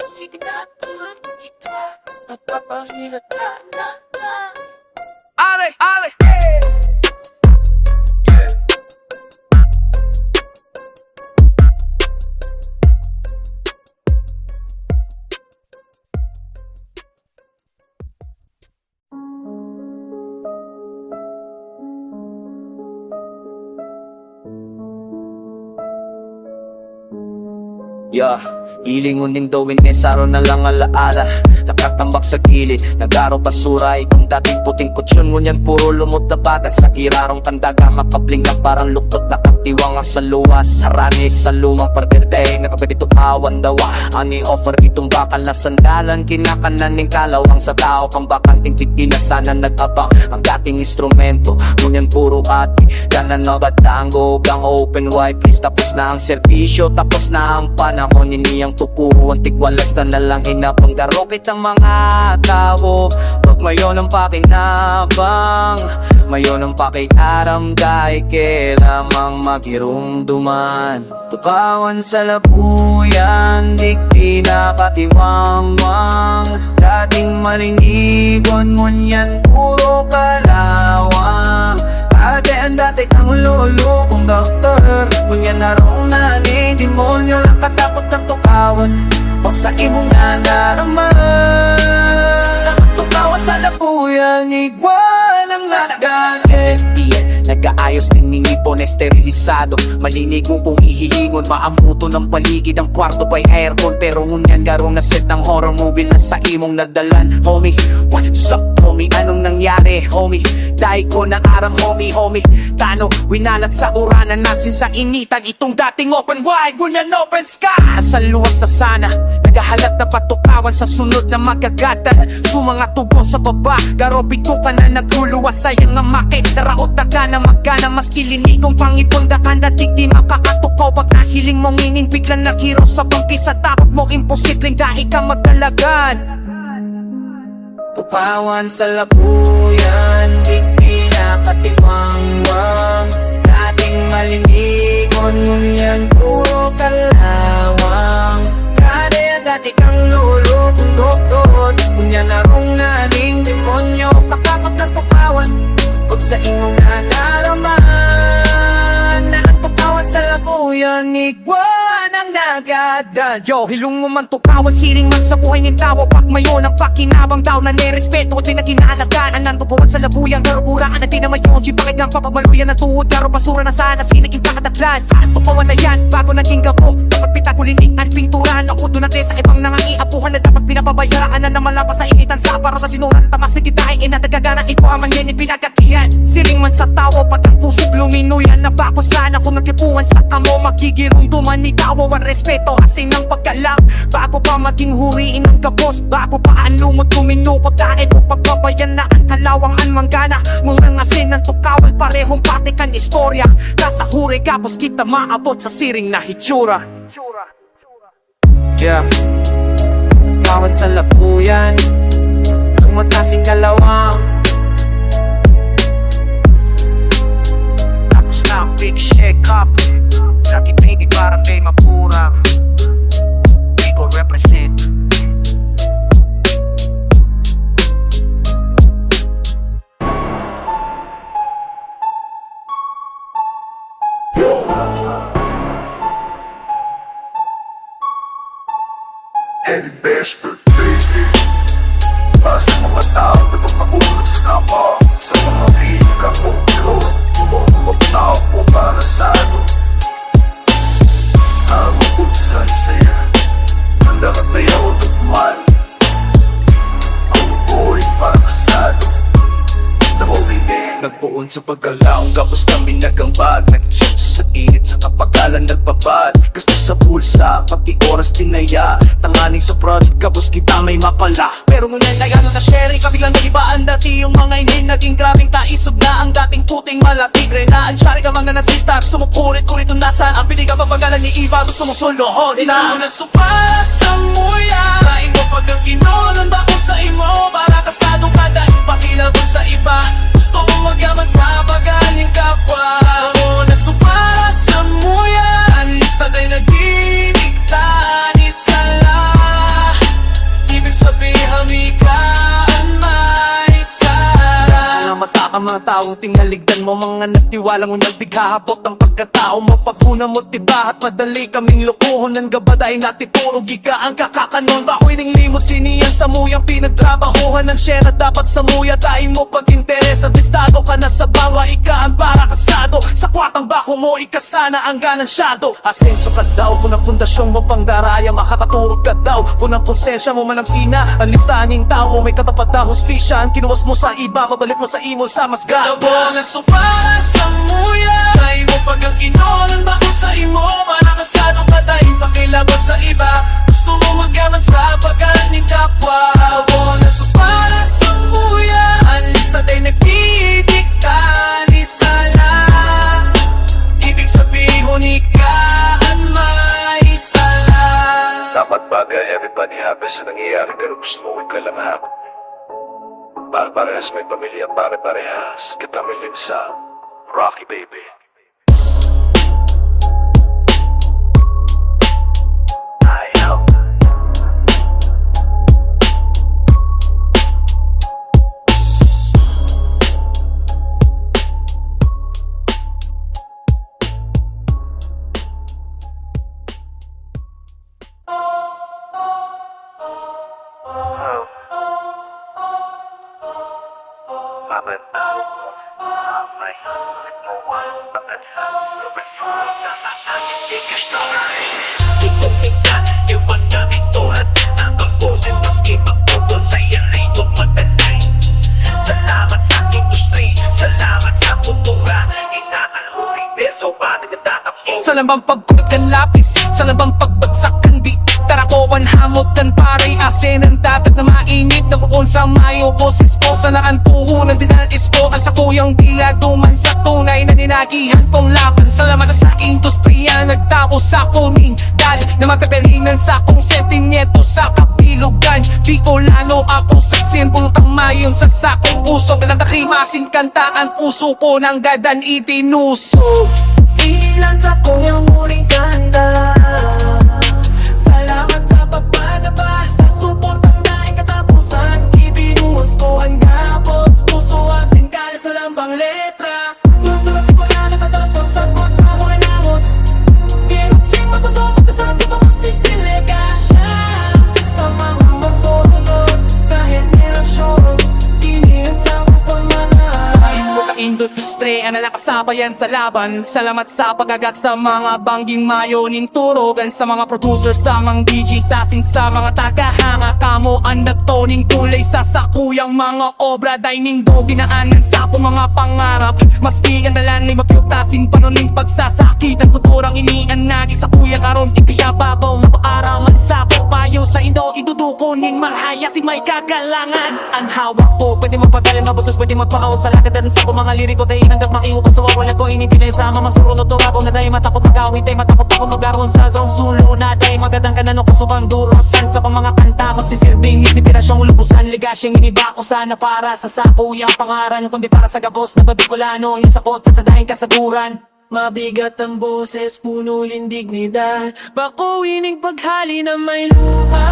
Sige na, kurang ito, napapahilot na. Aray, aray. Yeah, ilingunin dawin saro na lang alaala. Nakatambak sa gilid, nagaro basura. Itong dating puting kutsyon, ngunyan puro lumot na bata. Sa irarong kandaga, makabling na parang luktot. Nakatiwang sa luwas, harani sa lumang parkerday. Nakapitito awan dawa, ani offer itong bakal na sandalan. Kinakananing kalawang sa tao, kang bakang tintigin na sana nag-abang. Ang dating instrumento, ngunyan puro ati. Kanan na batango, gang open wide please. Tapos na ang serbisyo, tapos na ang panahon. Iniyang tukuro, ang tigwalas na lang inapanggaro ang mga tao. Pag mayon ang pakinabang, mayon ang pakiaramday, kailamang maghirumduman. Tukawan sa Labuyan, di pinakatiwangwang. Dating marinigon, ngunyan puro kalawang. Ate ang dati kang lolo kong doktor, ngunyan narong nani, demonyo nakatakot ng tukawan. Pag sa imong nanaraman, nakatukawan sa Labuyan, igwan ang nagalit. Nag-aayos din ng ipon, esterilisado. Malinig kung ihilingon, maamuto ng paligid. Ang kwarto by aircon, pero ngunyan garong na set ng horror movie na sa imong nadalan. Homie, what's up homie? Anong nangyari homie? Dahil ko na aram homie. Tano, winalat sa uranan, nasin sa initan. Itong dating open wide, ngunyan open sky. Nasa luwas na sana, nagahalat na patukawan sa sunod na magagatan. Sumanga tubo sa baba, garo bitukan na nagluluwas. Sayang nga makit, naraot na ka na magana. Mas kilinig kong pangipundakan na di makakatukaw. Pag nahiling mong inin, biglang naghiro sa bangki. Sa takot mo, imposibleng dahil ka magdalagan. Tukawan sa Labuyan, di pinakatiwangwang. Dating malinigon, ngunyan puro kalawang. Kada dati kang lolo kung doktor, ngunyan narong naning demonyo. Kakakot ng tukawan, huwag sa imong nanaraman. Na ang tukawan sa Labuyan, igwan ang nagadad. Yo, hilong mo man tukawan, siring man sa buhay ng tao. Pak mayon ang pakinabang daw na nerespeto. Di na kinalagaan, nantubuhan sa Labuyan. Pero kuraan na di na mayon, di bakit nga papagmaluyan ng tuhod. Karo basura na sana, sinaging kakadaglan. Ang tukawan na yan, bago naging gabo. Dapat pitagulinig ang pinturan. Naudo natin sa ibang nangangiapuhan na dapat pinapabayaan na namalapas sa initan sa para sa sinuran. Tamas sige dahil inatagagana, ikaw ang manyanin pinagakihan. Siring man sa tao, pag ang pusog luminuyan. Na bako sana kung nagkipuan sa kamo, magigirumduman ni tawo ang respeto. Asin ng pagkalang, bago pa maging huriin ng kabos. Bago pa ang lumot tuminukot dahil kung pagbabayan na ang kalawang ang manggana. Mga asin ng tukawan, parehong patikan istorya. Kasa huri kapos kita maabot sa siring na hitsura. Yeah, tukawan sa Labuyan, lumatasing kalawang. Tapos na ang big shake up, nakitigil para may mapurang. Bicol represent. And best birthday para sa mga tao na pagpakulog sa kama. Sa mga pinakapopilo, mga tao po para sa ano. Ang mapulsan sa'yo, ang dapat na yaw Tugmang. Ang boy Parakasado, nagpuon sa paggalaong, kapos kami nagambag. Nag-chat sa init sa kapagalan nagbabad. Gasto sa bulsa, pati oras tinaya. Tanganing sa project, kapos kita may mapala. Pero ngunyan ay ano na sharing, kabiglang nagibaan. Dati yung mga inin, naging grabing taisog na. Ang dating puting malatigre na ansyari ka mga nasista. Gusto mo kulit-kulit kung nasaan ang pili ka papagalan ni Iva. Gusto mong soloho, di na una supara sa muya. Kain mo pag ang kinolan ba ko sa imo. Parakasado ka dahil pakilabon sa iba. Gusto mo magyaman sa pagaling kapwa. Ako na supara sa muya. Ang lista da'y nagdinikta ni Sala. Ibig sabihin hamikaan may sara. Na mata ka mga taong tingaligdan mo. Mga nagtiwalang mo nagbigahapot ang pagkatao mo. Paghuna mo tiba at madali kaming lukuhon. Ng gabaday natituro giga ang kakakanon. Bakoy ning limusinian sa muyang pinagtrabahuhan. Ng share dapat sa muya tayo mo pag-interes. Abistado ka na sa bawa, ika ang parakasado. Sa kwartang bako mo, ikasana ang ganansyado. Asenso ka daw kung ang pundasyon desisyon mo pang daraya, makakaturog ka daw. Kung ang konsensya mo man ang sina, ang listaning tao, may katapat na hustisya. Ang kinuwas mo sa iba, mabalik mo sa imo sa mas gagas. Labo na supara sa muya, kay mo pag ang kinolan bako sa imo. Parakasado ka dahil pakilaban sa iba. Gusto mo magyaman sa paganing kapwa. Labo na supara sa muya, ang lista day nagdidikta ni sala. Ibig sabihin ikaw may sala. Dapat baga everybody happy sa nangyayari, pero gusto mo ikaw lang happy. Pare-parehas may pamilya, pare-parehas kita milim sa Rocky Baby. Ayaw. Sa lambang pagkutan lapis, sa lambang pagbagsakan beat. Tara ko ang hamot kan pare, asin ang dapat na mainit. Napuon sa mayo, boses ko sa naan puhunan. Dinais ko ang sakuyang dila, duman sa tunay na ninagihan kong laban. Salamat sa industriya, nagtao sa kuning dal na mapepelinan sa kong sentinieto sa kapilugan. Bicolano ako, saksin bulutang mayon sa sakong puso. Dalang takrimasin kanta ang puso ko ng gadan itinuso. Ilan sa kuyang uring kanta. Salamat sa pagpadaba, sa suportang daing katapusan. Ibinuhos ko ang gapos, puso asin kalat sa lambang letra. Tutulog ko na natatapos sa kot sa mga namos. Kinuksing mapatupag sa tibang magsipilega siya. Sa mga masurunod na henerasyon, kinihan sa kupamana. Sa industry, ang nalakasabayan sa laban. Salamat sa pagagak sa mga bangging mayonin turogan. Sa mga producer, sa mga DJ, sasing sa mga tagahanga. Kamo ang nagtoning tulay sa sakuyang mga obra. Dining do, ginaanan sa akong mga pangarap. Maski ang dalan ay magputasin panuning pagsasakit. Ang kulturang inianagi sa kuya karon ipiyababaw. Mapaaraman sa payo sa indo, idudukunin marhaya si may kagalangan. Ang hawak ko, pwede magpagalan, mabusos, pwede magpakaw sa lakad. Sa kong mga liriko, tayo hanggang makiupan sa wawalan ko. Inipilay sa mga masurunod to ako na tayo matakot magawit. Tayo matakot ako magaron sa zong sulo na tayo magandang kanan o kusukang durosan. Sa pang mga kanta, magsisirbing inspirasyong lubusan. Ligasyang iniba ko sana para sa sakuyang pangaran. Kundi para sa gabos na babicolano, yung sakot sa sadaing kasaguran. Mabigat ang boses, puno lindignidad. Bako wining paghali na may luha.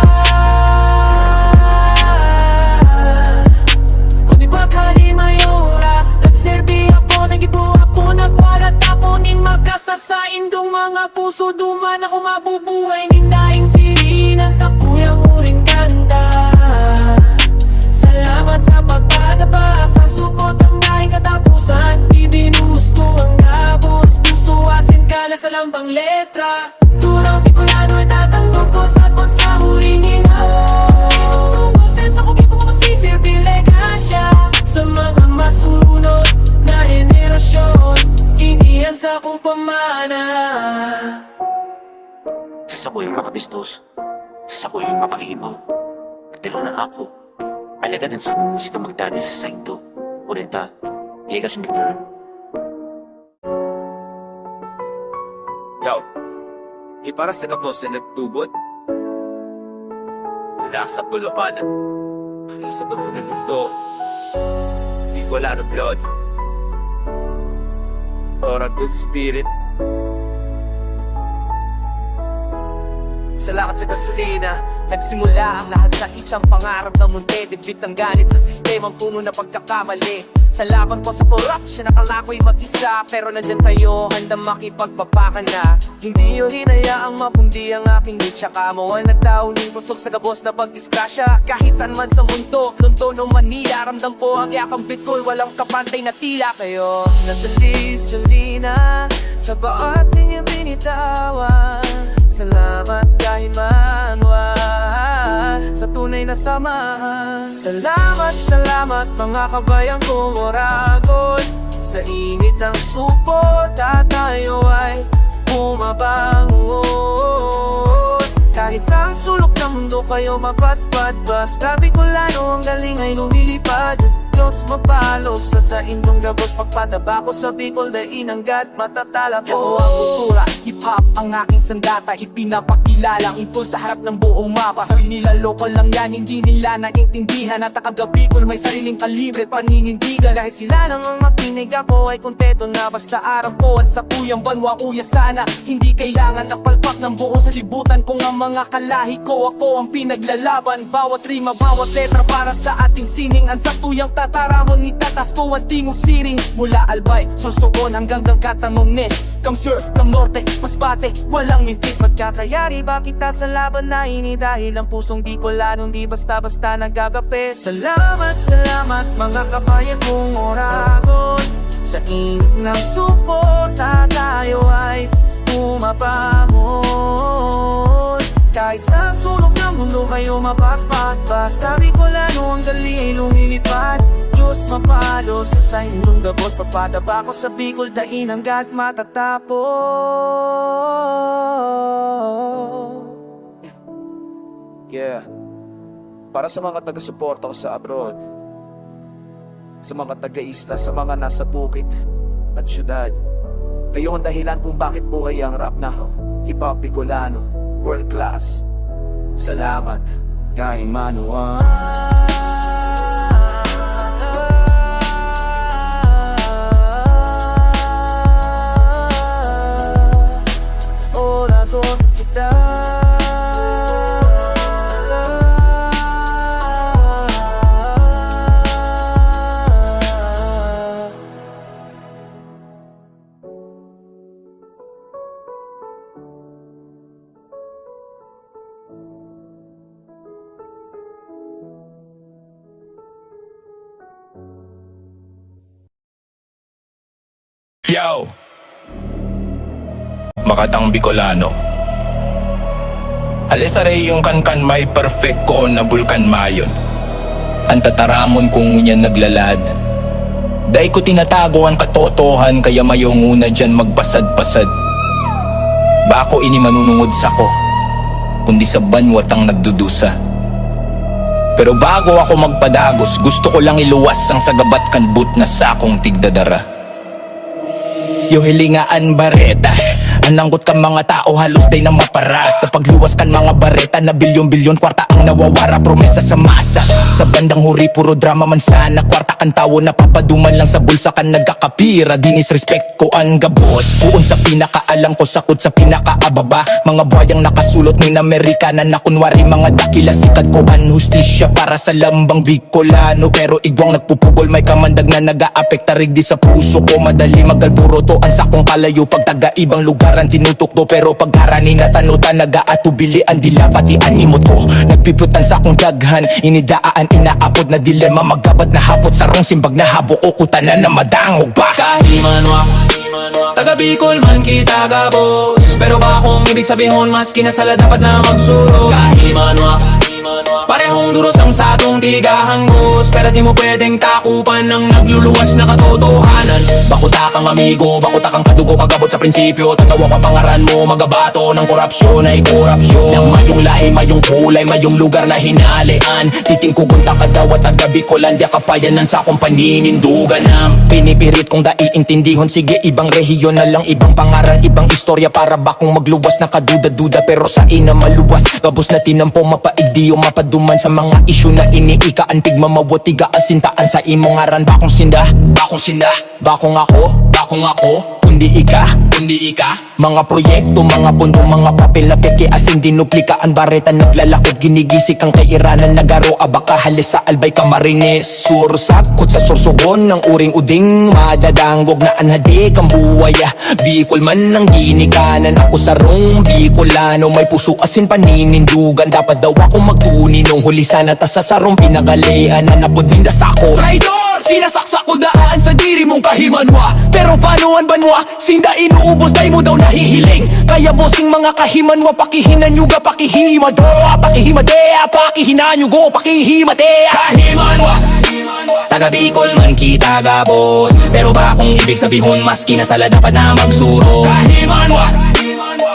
Kundi paghali may ora. Nagserbi ako, nagibo ako, nagwalat ako. Ning magkasa sa indong mga puso. Duman ako mabubuhay, ning daing sirinan sa kuyang uring kanta. Salamat sa pagpadaba, sa support ang daing katapusan. Ibinuhos ko ang gabos, puso asin kalat sa lambang letra. Turang Bicolano ay tatanggap ko, sagot sa huling hinaos. Itong boses ako, gipo ko masisirbi legasya. Sa mga masunod na henerasyon, iniyan sa kong pamana. Sa sakuyang makabistos, sa sakuyang makahimaw. Nagtiro na ako. Alaga din sa musika magdani sa sainto. Kurenta, ligas mo ito. Yo, para sa kapos na nagtubot. Nasa bulukanan. Nasa bulukanan nito. Bicolano blood. Or a good spirit. Salamat sa gasolina. Nagsimula ang lahat sa isang pangarap na munti. Bitbit ang galit sa sistemang puno na pagkakamali. Sa laban ko sa corruption, akala ko'y mag-isa. Pero nandyan tayo, handang makipagpapakan na. Hindi yun hinayaang mapundi ang aking tsaka mo ang nagtauning pusok sa gabos na pag-disgrasya. Kahit saan man sa mundo, London o Manila, ramdam ko ang yakang Bicol, walang kapantay na tila. Kayo nasa lisolina, sa bawat tingin binitawan. Salamat sinasamahan. Salamat, salamat mga kabayan kong oragon. Sa init ng suporta tayo ay bumabangon. Kahit saan sulok ng mundo kayo mapatpat, basta Bicolano ang galing ay lumilipad. Diyos mapalos sa indong gabos, pagpadaba ko sa Bicol dain hanggat matatala ko. Ang kultura, hip-hop ang aking sandata, ipinapakilala ang impul sa harap ng buong mapa. Sabi nila local lang yan, hindi nila naiintindihan at taga Bicol may sariling kalibre at paninindigan. Dahil sila lang ang makinig, ako ay kontento na. Basta araw ko at sa kuyang banwa uya sana. Hindi kailangan nakpalpak ng buong salibutan. Kung ang mga kalahi ko, ako ang pinaglalaban. Bawat rima, bawat letra para sa ating siningan. Sa tuyang tataramon, itatas ko ang tingong siring. Mula Albay, Sorsogon hanggang Katangones, Kamsur, Kamnorte, Masbate, walang mintis. Magkakayari ba kita sa laban na ini? Dahil ang pusong Bicolano di basta-basta nagagape. Salamat, salamat mga kabayan kong oragon. Sa init ng suporta tayo ay bumabangon. Kahit sa sulok ng mundo kayo mapagpat, basta Bicolano ang galing ay lumilipad. Diyos mapalos sa indong gabos, papadaba ko sa Bicol dain hanggat matatapos. Yeah. Para sa mga taga-suporta ko sa abroad, sa mga taga-isla, sa mga nasa bukid at syudad, kayo ang dahilan kung bakit buhay ang rap na hip-hop Bicolano, world class. Salamat, Kahimanwa. Oragon kita. Yo! Makatang Bicolano. Alisaray yung kankan may perfect ko na bulkan mayon. Ang tataramon kung ngunyan naglalad. Dahil ko tinatago ang katotohan, kaya mayong una dyan magbasad-pasad. Bako ini manunungod sa ko, kundi sa banwat ang nagdudusa. Pero bago ako magpadagos, gusto ko lang iluwas ang sagabat kanbut na sakong tigdadara. Yo hilingaan bareta, ananggot ka mga tao halos day na maparas. Sa pagluwas kan mga bareta na bilyon-bilyon kwarta ang nawawara, promesa sa masa. Sa bandang huri puro drama man sana, kwarta kan tawo na papaduman lang sa bulsa kan nagkakapira. Dinis respect ko ang gabos, kuon sa pinakaalam ko sakot sa pinakaababa. Mga buwayang nakasulot ng Amerikana na kunwari mga dakila sikat ko an hustisya para sa lambang Bicolano. Pero igwang nagpupugol may kamandag na nag-aapekta rigdi sa puso ko. Madali magalpuro to ang sakong kalayo pag taga-ibang lugaran tinutukdo. Pero pagkarani na tanutan nag-aatubili ang dila pati animot ko. Nagpiputan sa akong daghan, inidaan inaapod na dilema. Magabat na hapot sarong simbag na habo o kutanan na madangog ba. Kahimanwa, taga Bicol man kita gabos, pero ba kung ibig sabihin maski na sala dapat na magsuro. Kahimanwa, parehong duros ang satong tigahanggos, pero di mo pwedeng takupan ng nagluluwas na katotohanan. Bakuta kang amigo, bakuta kang kadugo, pagabot sa prinsipyo. Tatawa ka pangaran mo, magabato ng korupsyon ay korupsyon. Ng mayong lahi, mayong kulay, mayong lugar na hinalian. Titingkugunta ka daw at taga Bicolandia kapayanan sa akong paninindugan. Ang pinipirit kong daiintindihon, sige ibang rehiyon na lang, ibang pangaran, ibang istorya. Para ba kung magluwas na kaduda-duda, pero sa ina maluwas. Gabos na tinampo, mapaigdiyo, mapaduman sa mga isyu na iniikaan. Pigmamawatiga asintaan sa imong ngaran. Bakong sinda, bakong sinda, bakong ako, kundi ika. Mga proyekto, mga pundo, mga papel na peke asin dinuplikaan. Bareta naglalakot, ginigisik ang kairanan. Nagaro abaka halis sa Albay Camarines Sur. Sakot sa Sorsogon ng uring uding, madadanggog na anhadik ang Buwaya. Bicol man ang ginikanan, ako sarong Bicolano. May puso asin paninindugan, dapat daw ako magtuninong. Huli sana ta sa sarong pinagalian, nanapod ninda sa ako. Traidor! Sinasaksak ko daan sa diri mong Kahimanwa, pero paano ang banwa? Sinda inuubos, day mo daw nahihiling. Kaya bossing mga kahimanwa, pakihinanyuga, pakihimadoa, pakihimadea, pakihinanyugo, pakihimadea. Kahimanwa, taga Bicol man kita ga boss, pero ba kung ibig sabihin maski na sala dapat na magsuro. Kahimanwa,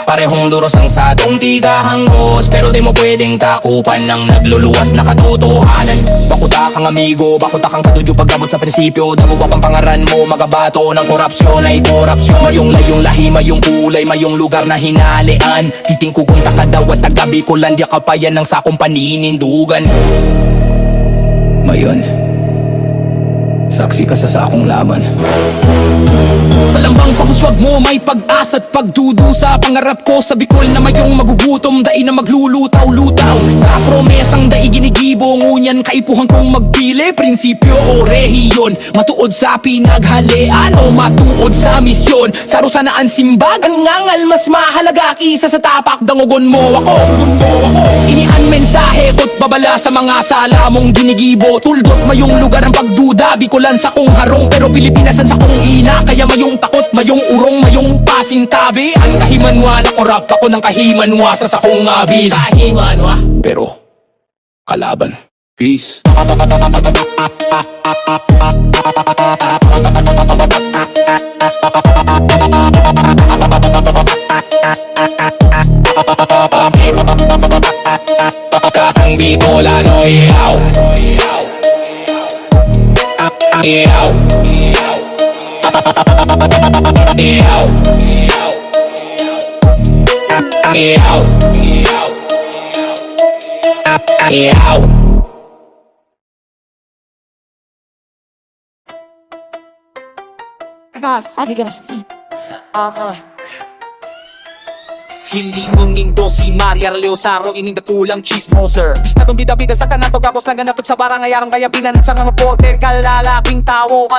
parehong duros ang sadong tiga hanggos, pero di mo pwedeng takupan ng nagluluwas na katotohanan. Bakuta kang amigo, bakuta kang kadudyo paggamot sa prinsipyo. Daguwa pang pangaran mo, magabato ng korupsyon ay korupsyon. Mayong layong lahi, mayong kulay, mayong lugar na hinalian. Titing kukunta ka daw at taga Bicolan, di kapayan ng sakong paninindugan. Mayon, saksi ka sa sakong laban. Sa lambang paguswag mo may pag-asa at pagdudusa. Pangarap ko sa Bicol na mayong magugutom, dai na maglulutaw-lutaw. Sa promesang dai ginigibo, ngunyan kaipuhan kong magpili. Prinsipyo o rehiyon, matuod sa pinaghalian o matuod sa misyon. Sa rusanaan simbag, ang ngangal mas mahalaga kisa sa tapak dangugon mo ako. Inian mensahe ko't babala sa mga sala mong ginigibo. Tuldot mayong lugar ang pagduda, Bicolan sa kong harong, pero Pilipinasan sa kong ina. Kaya mayong takot, mayong urong, mayong pasintabi. Ang kahimanwa na korap ako ng kahimanwa sa sakong abi. Kahimanwa, pero kalaban. Peace. Kakang Bicolano, yaw. Yaw. Yaw. Yaw. Yaw. Hindi munging dosi Maria Leosaro ining dakulang chismoser. Bista tong bida-bida sa kanato, tapos lang ganapot sa barangayarang kaya pinanat sa mga porter kalalaking tao.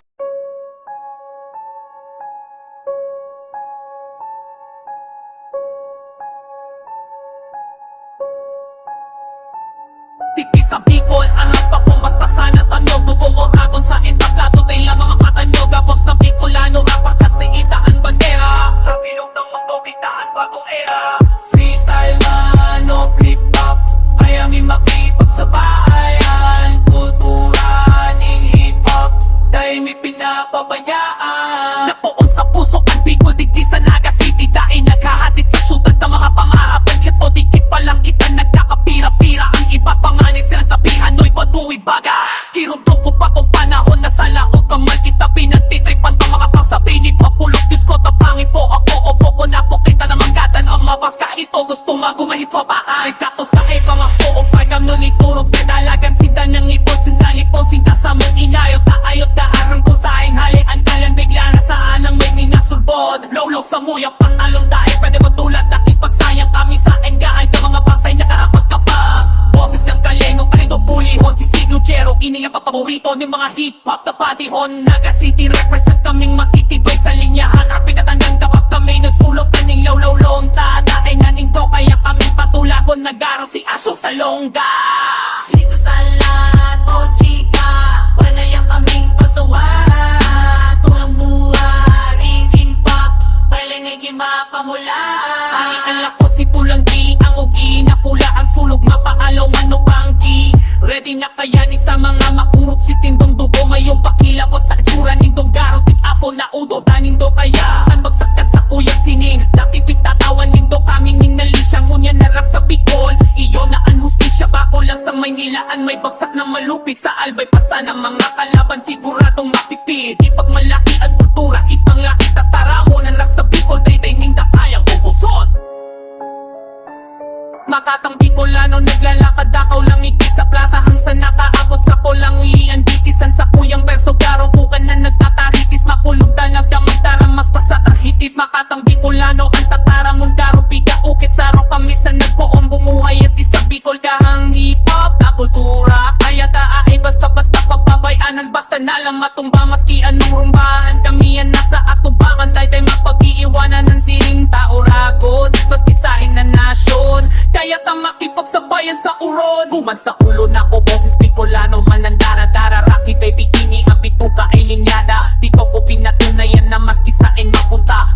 Tiki sa Bicol, anak pa kung basta sana tanyo. Dugong oragon sa entablado, tay lamang ang katanyo. Gapos na Bicolano Rap Artist, itaan bandera. Sa bilog ng mundo, itaan bagong era. Freestyle man, no flip-flop, kaya may makipagsabayan. Kultura in hip-hop, dahil may pinapabayaan. Napoon sa puso ang Bicol, digdi sa Naga City. Dahil naghahatid sa syudad ng mga pamahapan. Kito dikit pa lang kita nagkakapira-pira. Ang iba panganin silang sabihan, no'y paduwi baga. Kirumdong ko pa tong panahon na sa laot kamal kita pinagtitripan pa mga pangsabi ni Papulog. Diyos ko tapangin po ako, opo ko na po kita na manggatan ang mabas ka ito. Gusto magumahit pa ba ay katos ka ay pangako o pagam nun iturog na dalagan. Sinda ng ipon, sinda ipon, sinda sa mong inayot. Taayot ka arang kung saing halian kalan bigla na saan ang may minasulbod. Lolo sa muya pantalong dahil pwede mo tulad natin pagsayang kami sa enggaan ka mga pangsay na karapat ka pa. Boses ng kaleno, kalendo pulihon, si Signo Jero, ini ang papaborito ng mga hip-hop na patihon. Naga City represent kaming makitibay sa linyahan. Arpit at hanggang dapat kami nagsulog kaning law-law-long. Dahil naninto kaya kaming patulagon. Nagaro si Asyong sa longga. Dito sa lato, chika, panayang kaming pasawa. Tulang buhay, engine pop, bailing ay gimapamula. Ay alak ko si pulang di, ang ugi na pula ang sulog mapaalaw ano bangki. Ready na kaya ni sa mga makurup si tindong dugo. Mayong pakilabot sa itsura nindong garot. Apo na udo, tanindo kaya ang bagsakat sa kuyang sining. Nakipit tatawan nindo kaming ninalisya. Ngunyan narap sa Bicol, iyo na ang hustisya. Bako lang sa Maynilaan, may bagsak na malupit. Sa albay pasa ng mga kalaban, siguradong mapipit. Ipag malaki ang kultura, ipang laki tataramo. Nanrak sa Bicol, day-day ninda kayang ubusot. Makatang Bicolano, naglalakad akaw lang ikis sa plaza. Hangsa nakaabot sa kolang uyian bitisan sa kuyang verso. Garo bukan na nagtataritis, makulog na nagdamagdarang mas pasatang hitis. Makatang Bicolano, ang tataramon garo piga ukit saro kamisan nagpoong bumuhay. At isa Bicol kahang hip-hop na kultura. Kaya taa ay basta-basta papabayanan. Basta nalang matumba maski anong rumbahan. Kamiyan nasa atubangan, day-day mapag-iiwanan ng sining tao ragod. Maski sa ina nasyon, kaya tang makipagsabayan sa uron. Buman sa ulo na ko, boses Bicolano man ang dara-dara. Rocky baby, kini ang bituka ay linyada. Di ko po pinatunayan na maski sain mapunta.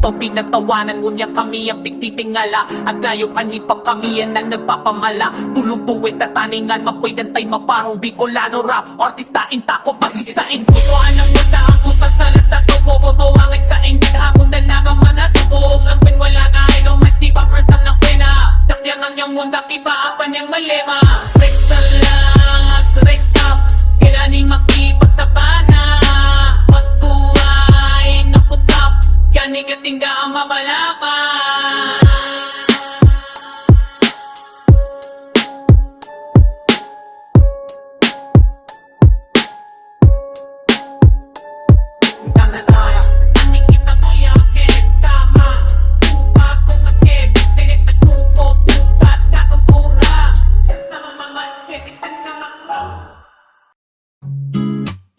to pinagtawanan. Ngunyan kami ang pigtitingala at layo kan hip-hop kami yan ang nagpapamala. Tulong tuwid at taningan mapwedantay maparong Bicolano Rap Artist tain tako pasisain. Sukuan ang muta ang usap sa latato ko butuwangit sa ingit hapon na nagaman na subuos. Ang pin wala na ay no mas di pa person na pena. Sakyan ang niyang munda kibaapan niyang malema. Strict sa lang at strict up kailaning makipag sa pana. Magkuhain na putap yan ikatingga ang mabalapan.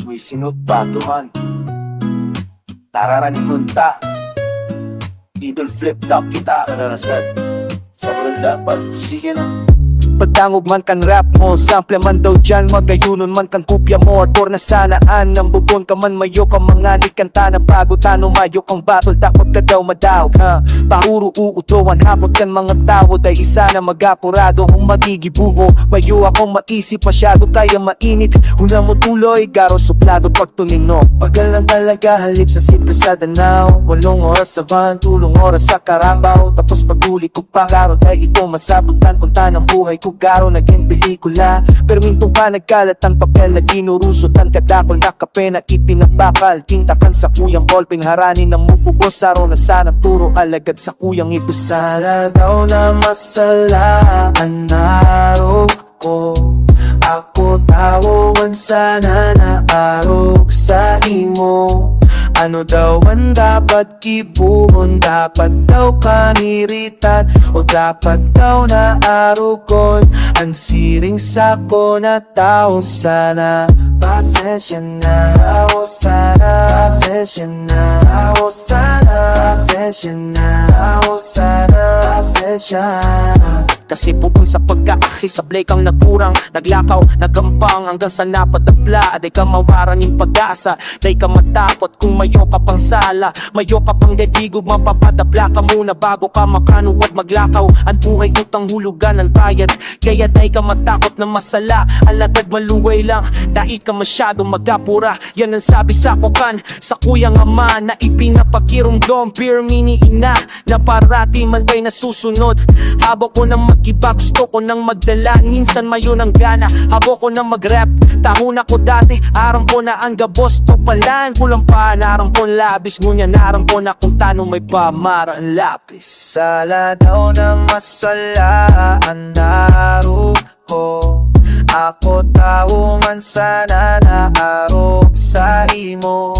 May sinot batuhan Tararani kunta Idol flip top kita Kararasad Sa dapat sige na Pagtangog man kan rap mo, sample man daw dyan Magayunon man kan kupya mo, or na sanaan Nang bugon ka man mayo ka mga nikanta na bago Tano mayo kang battle, takot ka daw madawag ha? Pahuro uutuan, hapot kan mga tao Dahil isa na magapurado kung magigibugo Mayo akong maisip, masyado tayo mainit Una mo tuloy, garo suplado pagtunin no Pagal lang talaga, halip sa simple sa danaw 8 oras sa van, tulong oras sa karabaw Tapos paguli ko pa, garo dahil ito masabutan Kunta ng buhay Kugaro naging pelikula Permintong pa nagkalat ang papel na ginurusutan Kadakol na kape na ipinabakal Tintakan sa kuyang ballpen haranin ng mupubos Saro na sana turo alagad sa kuyang ipusala Daw na masalaan narog ko Ako tawon sana na arog sa imo Ano daw ang dapat kibuhon? Dapat daw kaniritan O dapat daw na arugon Ang siring sako na tao sana Pasensya na ako sana Pasensya na ako sana Pasensya na ako sana Pasensya kasi pupun sa pagkaaki sablay kang nagkurang Naglakaw, nagampang hanggang sa napadapla Aday ka mawaran yung pag-asa Day ka matapot kung mayo ka pang sala Mayo ka pang gadigog mapapadapla ka muna Bago ka makanuwad maglakaw Ang buhay utang hulugan ng bayad Kaya day ka matakot na masala Alatag maluway lang Dahil ka masyado magapura Yan ang sabi sa kukan Sa kuyang ama na ipinapakirumdom Beer mini ina Na parati man ba'y nasusunod Habok ko nang mag-iba gusto ko nang magdala Minsan mayo ng gana Habok ko nang mag-rap Taho na ko dati Aram ko na ang gabos To palaan kulang pa Naram ko labis Ngunya naram ko na kung tano may pamara ang lapis Sala daw na masalaan Naro ko Ako tao man sana naarok sa imo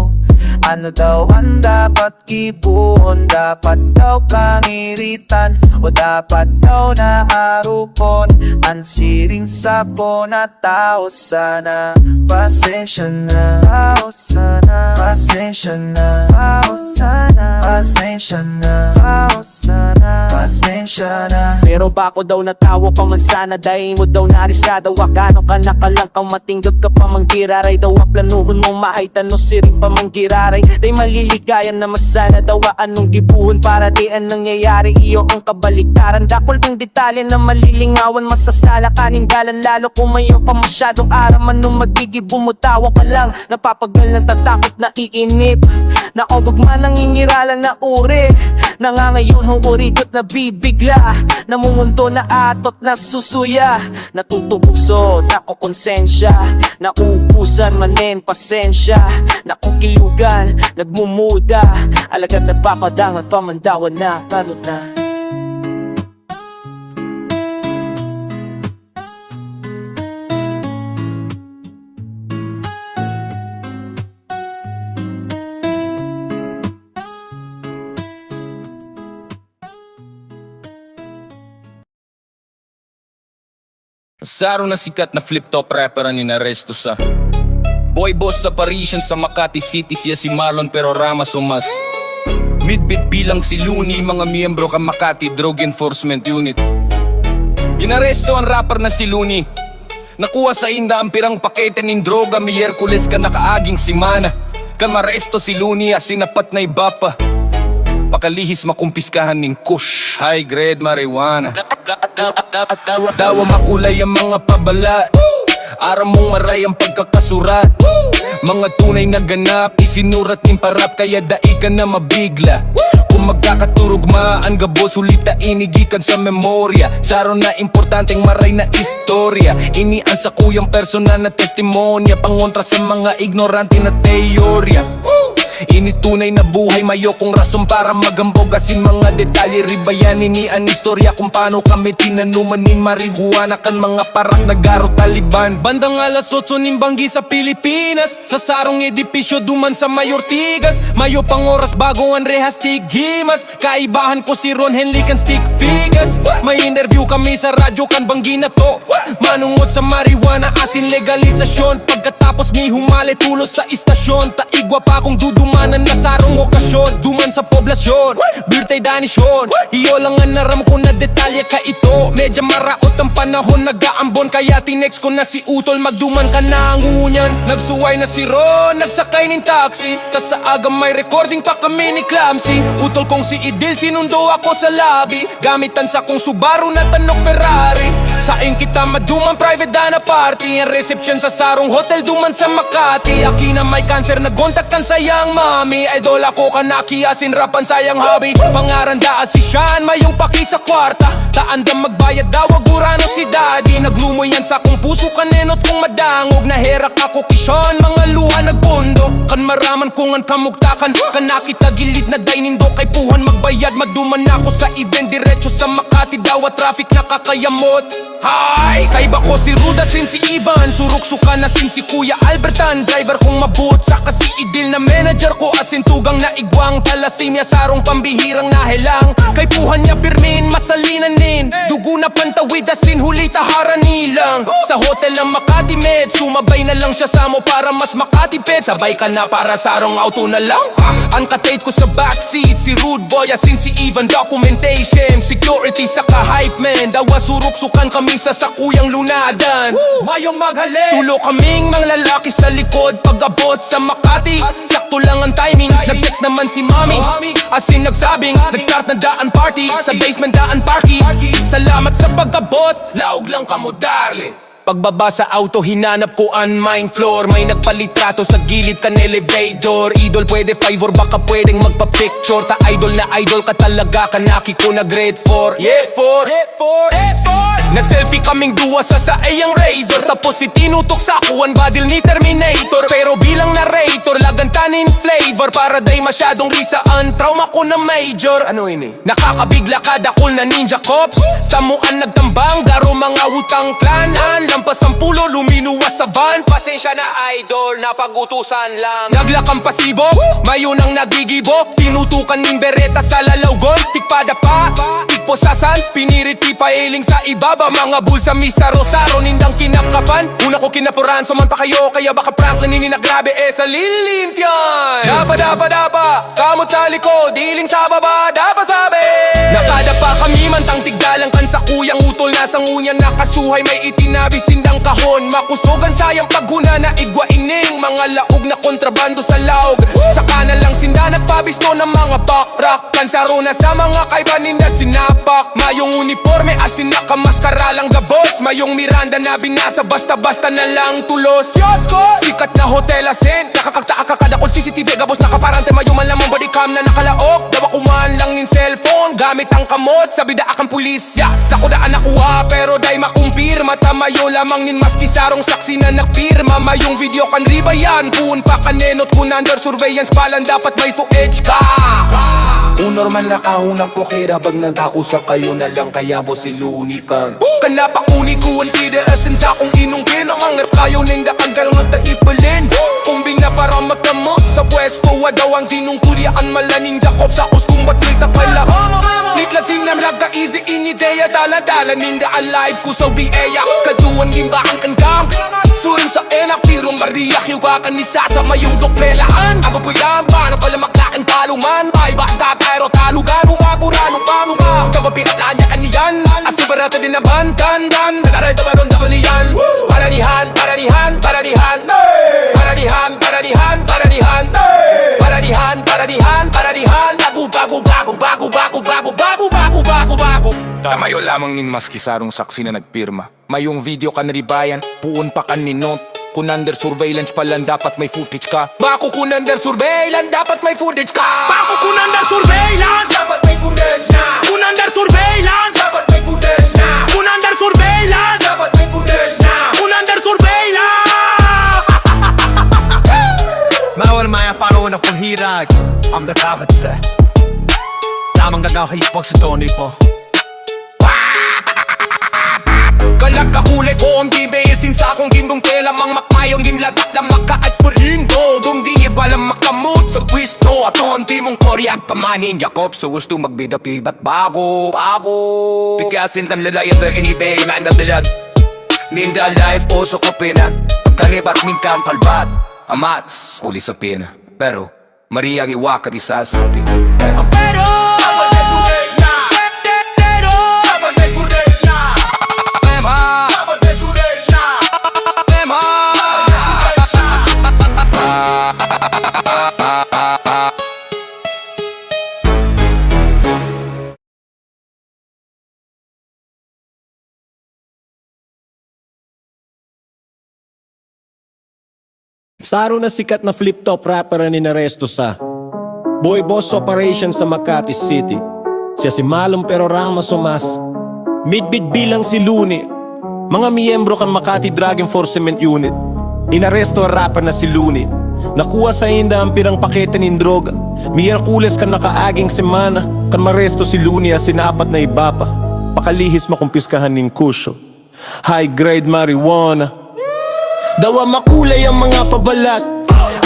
Ano daw ang dapat kibuhon? Dapat daw kangiritan O dapat daw na arupon Ang siring sapo na tao sana Pasensya na tao sana Pasensya na tao sana Pasensya na tao sana Pasensya na Pero bako daw natawa pa man sana Dahil mo daw narisada Wakano ka nakalang kang matinggag ka pa manggiraray Daw planuhon mong mahaytan no siring pa manggiraray Day maliligayan na masana dawa anong gibuhon para di ang nangyayari iyo ang kabaliktaran Dakol ng detalye na malilingawan masasala kaning galan lalo kung mayo pa masyadong araman nung magigibumutawa ka lang Napapagal ng tatakot na iinip Naobag man ang ingiralan na uri Nangangayon hong urigot na bibigla Namumunto na atot na susuya Natutubukso, nakukonsensya Nauubusan manin pasensya Nakukilugan, nagmumuda Alagad nagpapadangat pamandawan na Kalot na Saro na sikat na flip-top rapper ang inaresto sa boy boss sa Parisian sa Makati City siya si Marlon pero Rama sumas Midbit bilang si Looney mga miyembro ka Makati Drug Enforcement Unit Inaresto ang rapper na si Looney Nakuha sa inda ang pirang pakete ng droga Miyerkules ka nakaaging simana Kamaresto si Looney asinapat na iba pa pakalihis makumpiskahan ning kush, high grade marijuana. Dawa makulay ang mga pabala, aram mong maray ang pagkakasurat. Mga tunay na ganap, isinurat ning parap, kaya dai ka na mabigla. Kung magkakaturugmaan gabo, sulita inigikan sa memorya. Saro na importanteng maray na istorya, inian sa kuyang personal na testimonya, pangontra sa mga ignorante na teorya. Initunay na buhay, mayo kong rason para magambog, asin mga detalye ribayanin ni an istorya kung paano kami tinanuman ni marihuana kan mga parak nagaro Taliban. Bandang alas 8 nimbanggi sa Pilipinas, sa sarong edipisyo duman sa Mayor Tigas. Mayo pang oras bago ang rehas tighimas, kaibahan ko si Ron Henley kan stick figas. May interview kami sa radyo kan banggi na to, manungod sa marijuana asin legalisasyon. Pagkatapos mi humali tulos sa istasyon, taigwa pa kong dudumanan na sarong okasyon. Duman sa poblasyon, birthday danisyon, iyo lang ang naram ko na detalye ka ito. Medya maraot ang panahon nag-aambon, kaya tinext ko na si Utol magduman ka na ang unyan. Nagsuway na si Ron, nagsakay ning taxi, tas sa agam may recording pa kami ni Clamsy. Utol kong si Idil sinundo ako sa lobby, gamitan sa kong Subaru na tanok Ferrari. Saing kita maduman private dana party, ang reception sa sarong hotel duman sa Makati. Aki na may cancer nagontak kan sayang mami, idol ako kanaki asin rapan sayang hobby. Pangaran daan si Sean mayong paki sa kwarta, taandang magbayad daw agurano si daddy. Naglumoy yan sa kong puso kanenot kong madangog, naherak ako kisyon mga luha nagbundo. Kan maraman kong ang kamugtakan, kanakita gilid na dainindo kay puhan magbayad. Maduman ako sa event diretso sa Makati, dawa traffic nakakayamot. Hi! Kaiba ko si Ruda sin si Ivan, suruk suka na sin si Kuya Albertan. Driver kong mabut, saka si Idil na manager ko asin tugang na igwang. Talasimya sarong pambihirang nahelang, kay puhan niya pirmin masalinanin. Dugo na pantawid asin huli taharan nilang. Sa hotel ng Makati Med, sumabay na lang siya sa mo para mas makatipid. Sabay ka na para sarong auto na lang. Ang katate ko sa backseat, si Rude Boy asin si Ivan documentation. Security saka hype man, dawa suruk sukan kami sa sakuyang lunadan. Mayong maghali, tulo kaming mga lalaki sa likod. Pag-abot sa Makati, sakto lang ang timing. Nag-text naman si mommy, asin nagsabing nag-start na daan party sa basement daan parky. Salamat sa pag-abot, laog lang kamo darling. Pagbaba sa auto, hinanap ko ang main floor. May nagpalitrato sa gilid kan elevator. Idol pwede 5 or baka pwedeng magpa-picture. Ta idol na idol ka talaga, kanaki ko na grade 4. Yeah, 4 Nag-selfie kaming duwa sa saayang razor, tapos si tinutok sa kuwan badil ni Terminator. Pero bilang narrator, lagantanin flavor para day masyadong risaan. Trauma ko na major. Ano ini? Nakakabigla kada cool na ninja cops. Samuan nagtambang, daro mga hutang klanan. Lampas ang pulo, luminuwas sa van. Pasensya na idol, napagutusan lang. Naglakang pasibo, mayon ang nagigibok. Tinutukan ning bereta sa lalawgon. Tikpada pa, tikposasan, piniriti pa iling sa ibaba. Mga bulsa misa rosaro, nindang kinakapan. Una ko kinapuran, suman pa kayo, kaya baka Franklin nini na grabe sa lilint yan. Dapa, kamot sa likod, diling sa baba, dapa sabi. Nakadapa kami, mantang tigdalang kan sa kuyang utol. Nasang unyan nakasuhay, may itinabi sindang kahon. Makusugan sayang paghuna na igwa ining mga laog na kontrabando sa laog. Saka na lang sinda nagpabisto ng mga bakrak. Kansaro na sa mga kaibanin na sinapak. Mayong uniforme asin nakamaskara lang gabos. Mayong Miranda na binasa basta-basta na lang tulos. Sikat na hotel asin, nakakagtaaka kada kung CCTV gabos nakaparante. Mayong malamang bodycam na nakalaok. Dawa kumaan lang nin cellphone, gamit ang kamot. Sabi da akang pulisya, sako daan nakuha pero day makumpirma. Tamayo lamang nin maski sarong saksi na nakpirma. Mayong video kan ribayan, puun pa kanenot kun under surveillance palan dapat may 2H ka. Unormal na kahunang pokera, bag nagdako sa kayo na lang kaya bo si Lunikan. Kanapa kuni ko ang TDSN sa kong inong pinangangar kayo nang daan galong taipalin. Kumbing na para magkamot sa pwesto, wadaw ang tinungkuryaan malaning Jacob sa kung ba't may takala. Litlasing na mlaga easy inideya, dala-dala ninda alive ko sa BIA. Kaduan gimbahan kan gang suring sa enak, pirong bariyak yugakan ni Sasa mayong dokmelaan. Aba po yan ba na pala maklakin paluman. Bay basta tayo talugan, umagurano pa mukha. Kaba pinatanya kaniyan, asubarata din na bantandan. Nagaray tabaron na kaniyan. Paranihan, paranihan, paranihan, paranihan, paranihan, paranihan, paranihan, paranihan, paranihan. Naguga-guga Tamayo lamang nin maski sarong saksi na nagpirma. Mayong video kan ribayan, puun pa kan ninot. Kung under surveillance palan dapat may footage ka. Bako kung under surveillance dapat may footage ka. Bako kung under surveillance dapat may footage na. Kung under surveillance Dapat may footage na. Kung under surveillance Dapat may footage na. Kung under surveillance Mawar maya paro na punhirag Ang nakakat sa Lamang gagawin pag sa toni po Kalag kakulit ko ang gibesin sa akong gindong tela mang makmayong ginlatak na makaat purindo. Dong di ibalang makamot sa pwisto. At noon di mong korya pamanin Jacob. So gusto magbida kibat bago Pikasin tam lalaya the any day man na bilad. Ninda life o so kapinat. Pagkalibat min kang palbat Amats uli sa pina. Pero Mariang iwaka di sa asabi. Pero dapat may footage na. Pero dapat may footage na. Dapat may footage na. Saro na sikat na flip-top rapper ang inaresto sa Boy Boss Operation sa Makati City. Siya si Malum pero rang masumas. Midbid bilang si Luni. Mga miyembro kan Makati Drug Enforcement Unit. Inaresto ang rapper na si Luni. Nakuha sa inda ang pirang pakete ng droga. Miyerkules kan nakaaging semana. Kan maresto si Luni sinapat na iba pa. Pakalihis makumpiskahan ng kusyo. High grade marijuana. Dawa makulay ang mga pabalat.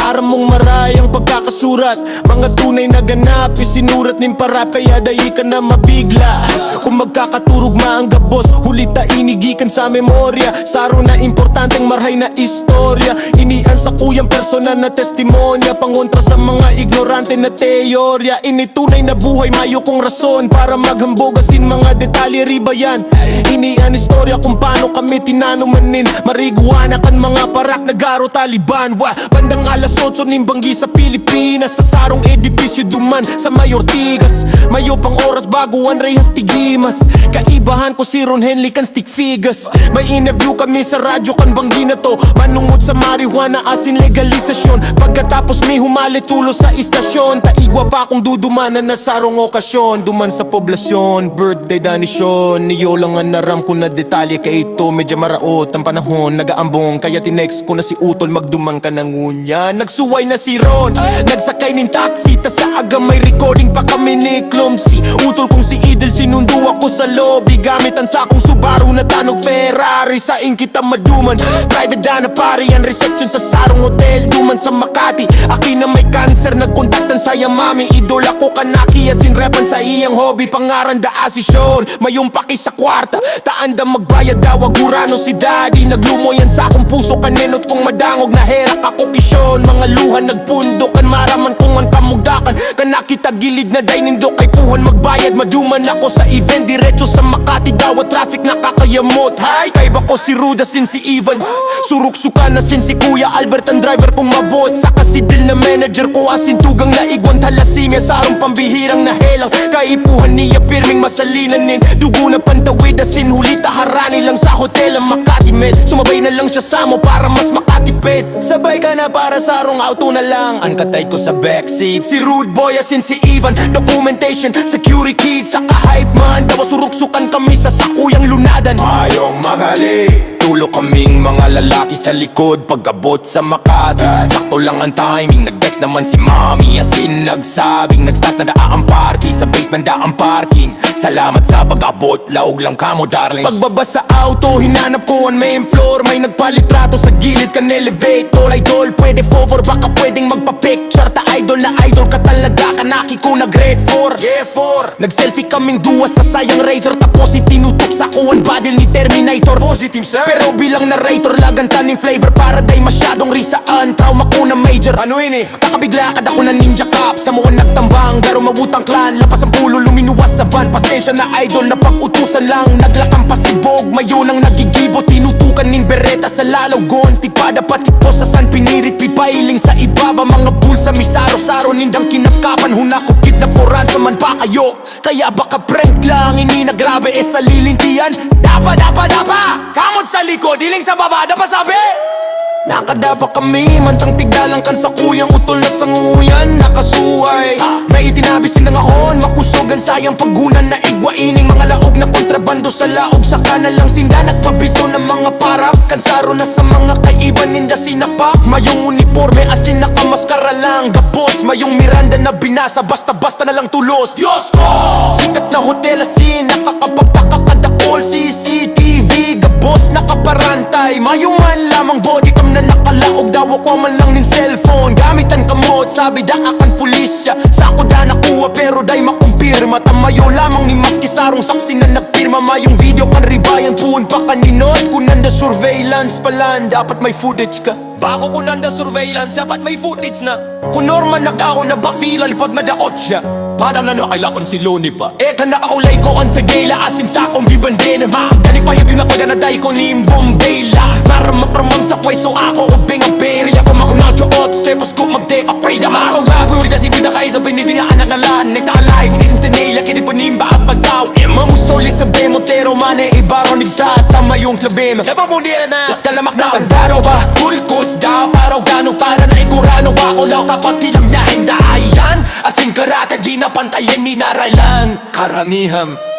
Aram mong marayang pagkakasurat. Mga tunay na ganap isinurat nin parap. Kaya dahi ka na mabigla. Kung magkakaturugma ang gabos, hulita inigikan sa memorya. Saro na importanteng marhay na istorya. Inian sa kuyang personal na testimonya. Pangontra sa mga ignorante na teorya. Initunay na buhay mayo kong rason para maghambogasin mga detalye ribayan. Inian istorya kung paano kami tinanumanin. Mariguana kan mga parak nagaro Taliban. Bandang alas 8 nimbanggi sa Pilipinas. Sa sarong edipisyo duman sa Mayor Tigas. Mayo pang oras bago ang rehas tigimas. Kaibahan ko si Ron Henley kan stick figures. May interview kami sa radyo kan banggi na to. Manungod sa marijuana asin legalisasyon. Pagkatapos may humali tulo sa istasyon. Taigwa pa kung dudumanan na sarong okasyon. Duman sa poblasyon, birthday danisyon. Niyo lang ang naram ko na detalye. Kaya ito medyo maraot ang panahon. Nagaambong kaya tinext ko na si Utol magdumang ka ng unya. Nagsuway na si Ron, nagsakay nin taxi. Tas sa aga may recording pa kami ni Clumsy. Utol kong si Idol sinundo ako sa lobby. Gamit ang sakong Subaru na tanog Ferrari. Sa kita maduman, private na pari. Ang reception sa sarong hotel duman sa Makati. Aki na may cancer, nagkontaktan sa mami. Idol ako kanaki, asin repan sa iyang hobby. Pangaran da asisyon, mayong paki sa kwarta. Taanda magbayad daw agurano si daddy. Naglumo yan sa akong puso kanenot kong madangog. Naherak ako kisyon, mga luhan nagpundokan. Maraman kung ang kamugdakan. Kanakita gilid na dainindo kay puhan magbayad. Maduman ako sa event, diretso sa Makati. Dawa traffic nakakayamot. Hi, kaiba ko si Ruda sin si Ivan. Suruksuka na sin si Kuya Albert ang driver kong mabot. Saka si Dil na manager ko asin tugang na igwan. Talasimya sarong pambihirang nahelang. Kaipuhan niya pirming masalinanin. Dugo na pantawid asin hulita harani lang sa hotel ang Makati Med. Sumabay na lang siya sa mo para mas makatipid. Sabay ka na para sarong auto na lang. Ang katay ko sa backseat si Rude Boy asin si Ivan. Documentation, security kids, saka hype man. Dawa suruksukan kami sa sakuyang lunadan. Mayong magali, tulo kaming mga lalaki sa likod. Pag-abot sa Makati, sakto lang ang timing. Nag-text naman si Mami asin nagsabing nag-start na daang party. Sa basement daang parking. Salamat sa pag-abot, laog lang kamo darling. Pagbaba sa auto, hinanap ko ang main floor. May nagpalitrato sa gilid kan elevator. Idol, pwede favor, baka pwedeng magpa-picture. Ta idol na idol ka talaga, kanaki ko na grade 4. Yeah, 4. Nag-selfie kaming duwa sa sayang razor. Tapos itinutok sa kuwan badil ni Terminator. Positive sir. Pero bilang narrator, lagantaning flavor para day masyadong risaan. Trauma ko na major, ano ini? Kakabigla kad ako na ninja cop. Sa muwan nagtambang, garo mabutang clan. Lapas ang pulo, luminuwas sa van. Pasensya na idol, na pag-utusan lang. Naglakang pasibog, mayon ang nagigibo. Tinutukan nin bereta sa lalaw gon. Tipa dapat kipo sa san pinirit. Pipailing sa ibaba, mga bulsa misaro-saro. Nindang kinakapan, hunako kidnap foran sa man pa kayo. Kaya baka prank lang, ini na grabe sa lilintian. Dapa, kamot sa likod, diling sa baba, dapa sabi. Nakadapa kami, mantang tigdalang kan sa kuyang utol na sanguyan. Nakasuhay, may itinabi sindang ahon. Makusogan sayang pagunan na igwaining mga laog na kontrabando sa laog. Sa kanan lang sinda nagpabisto ng mga parap. Kansaro na sa mga kaiban ninda sinapak. Mayong uniforme asin nakamaskara lang. Gapos, mayong Miranda na binasa. Basta-basta na lang tulos. Diyos ko! Sikat na hotel asin, nakakapagtaka kada call. CCTV, gapos nakaparantay. Mayong man lamang body cam na nakalaog. Daw ako man lang ning cellphone. Gamitan kamot, sabi da akan pulisya. Sa ako da nakuha pero day makumpirma. Tamayo lamang ni maski sarong saksi na nagpirma. Mayong video kan ribayan puun pa kaninot. Kung nanda surveillance palan, dapat may footage ka. Bako kung nanda surveillance, dapat may footage na. Kung normal nag-ako na bakila, lipad madakot siya. Parang na nakailakon si Loni pa. Eka na ako lay ko ang tagayla. Asin sa akong bibandena. Makagdali pa yun din ako na naday ko ni Bombela. Para mapramon sa pwesto ako ubing ang peri. Ako makunadyo ot, sepos ko magdek apray na ako gagawin na si Bida kayo sa binidi na anak na lan. Neta alive, hindi sim tinela, kini po nimba ang pagdaw. Ema mo solis sa bemotero, mane ibaro nagsasama yung klabim. Kaya pamundira na, kalamak na kandaro ba? Kulkus daw, araw gano para na ikurano. Ako daw kapatid ang nahinda ayan. Asin karata, di na pantayan ni naralan. Karamihan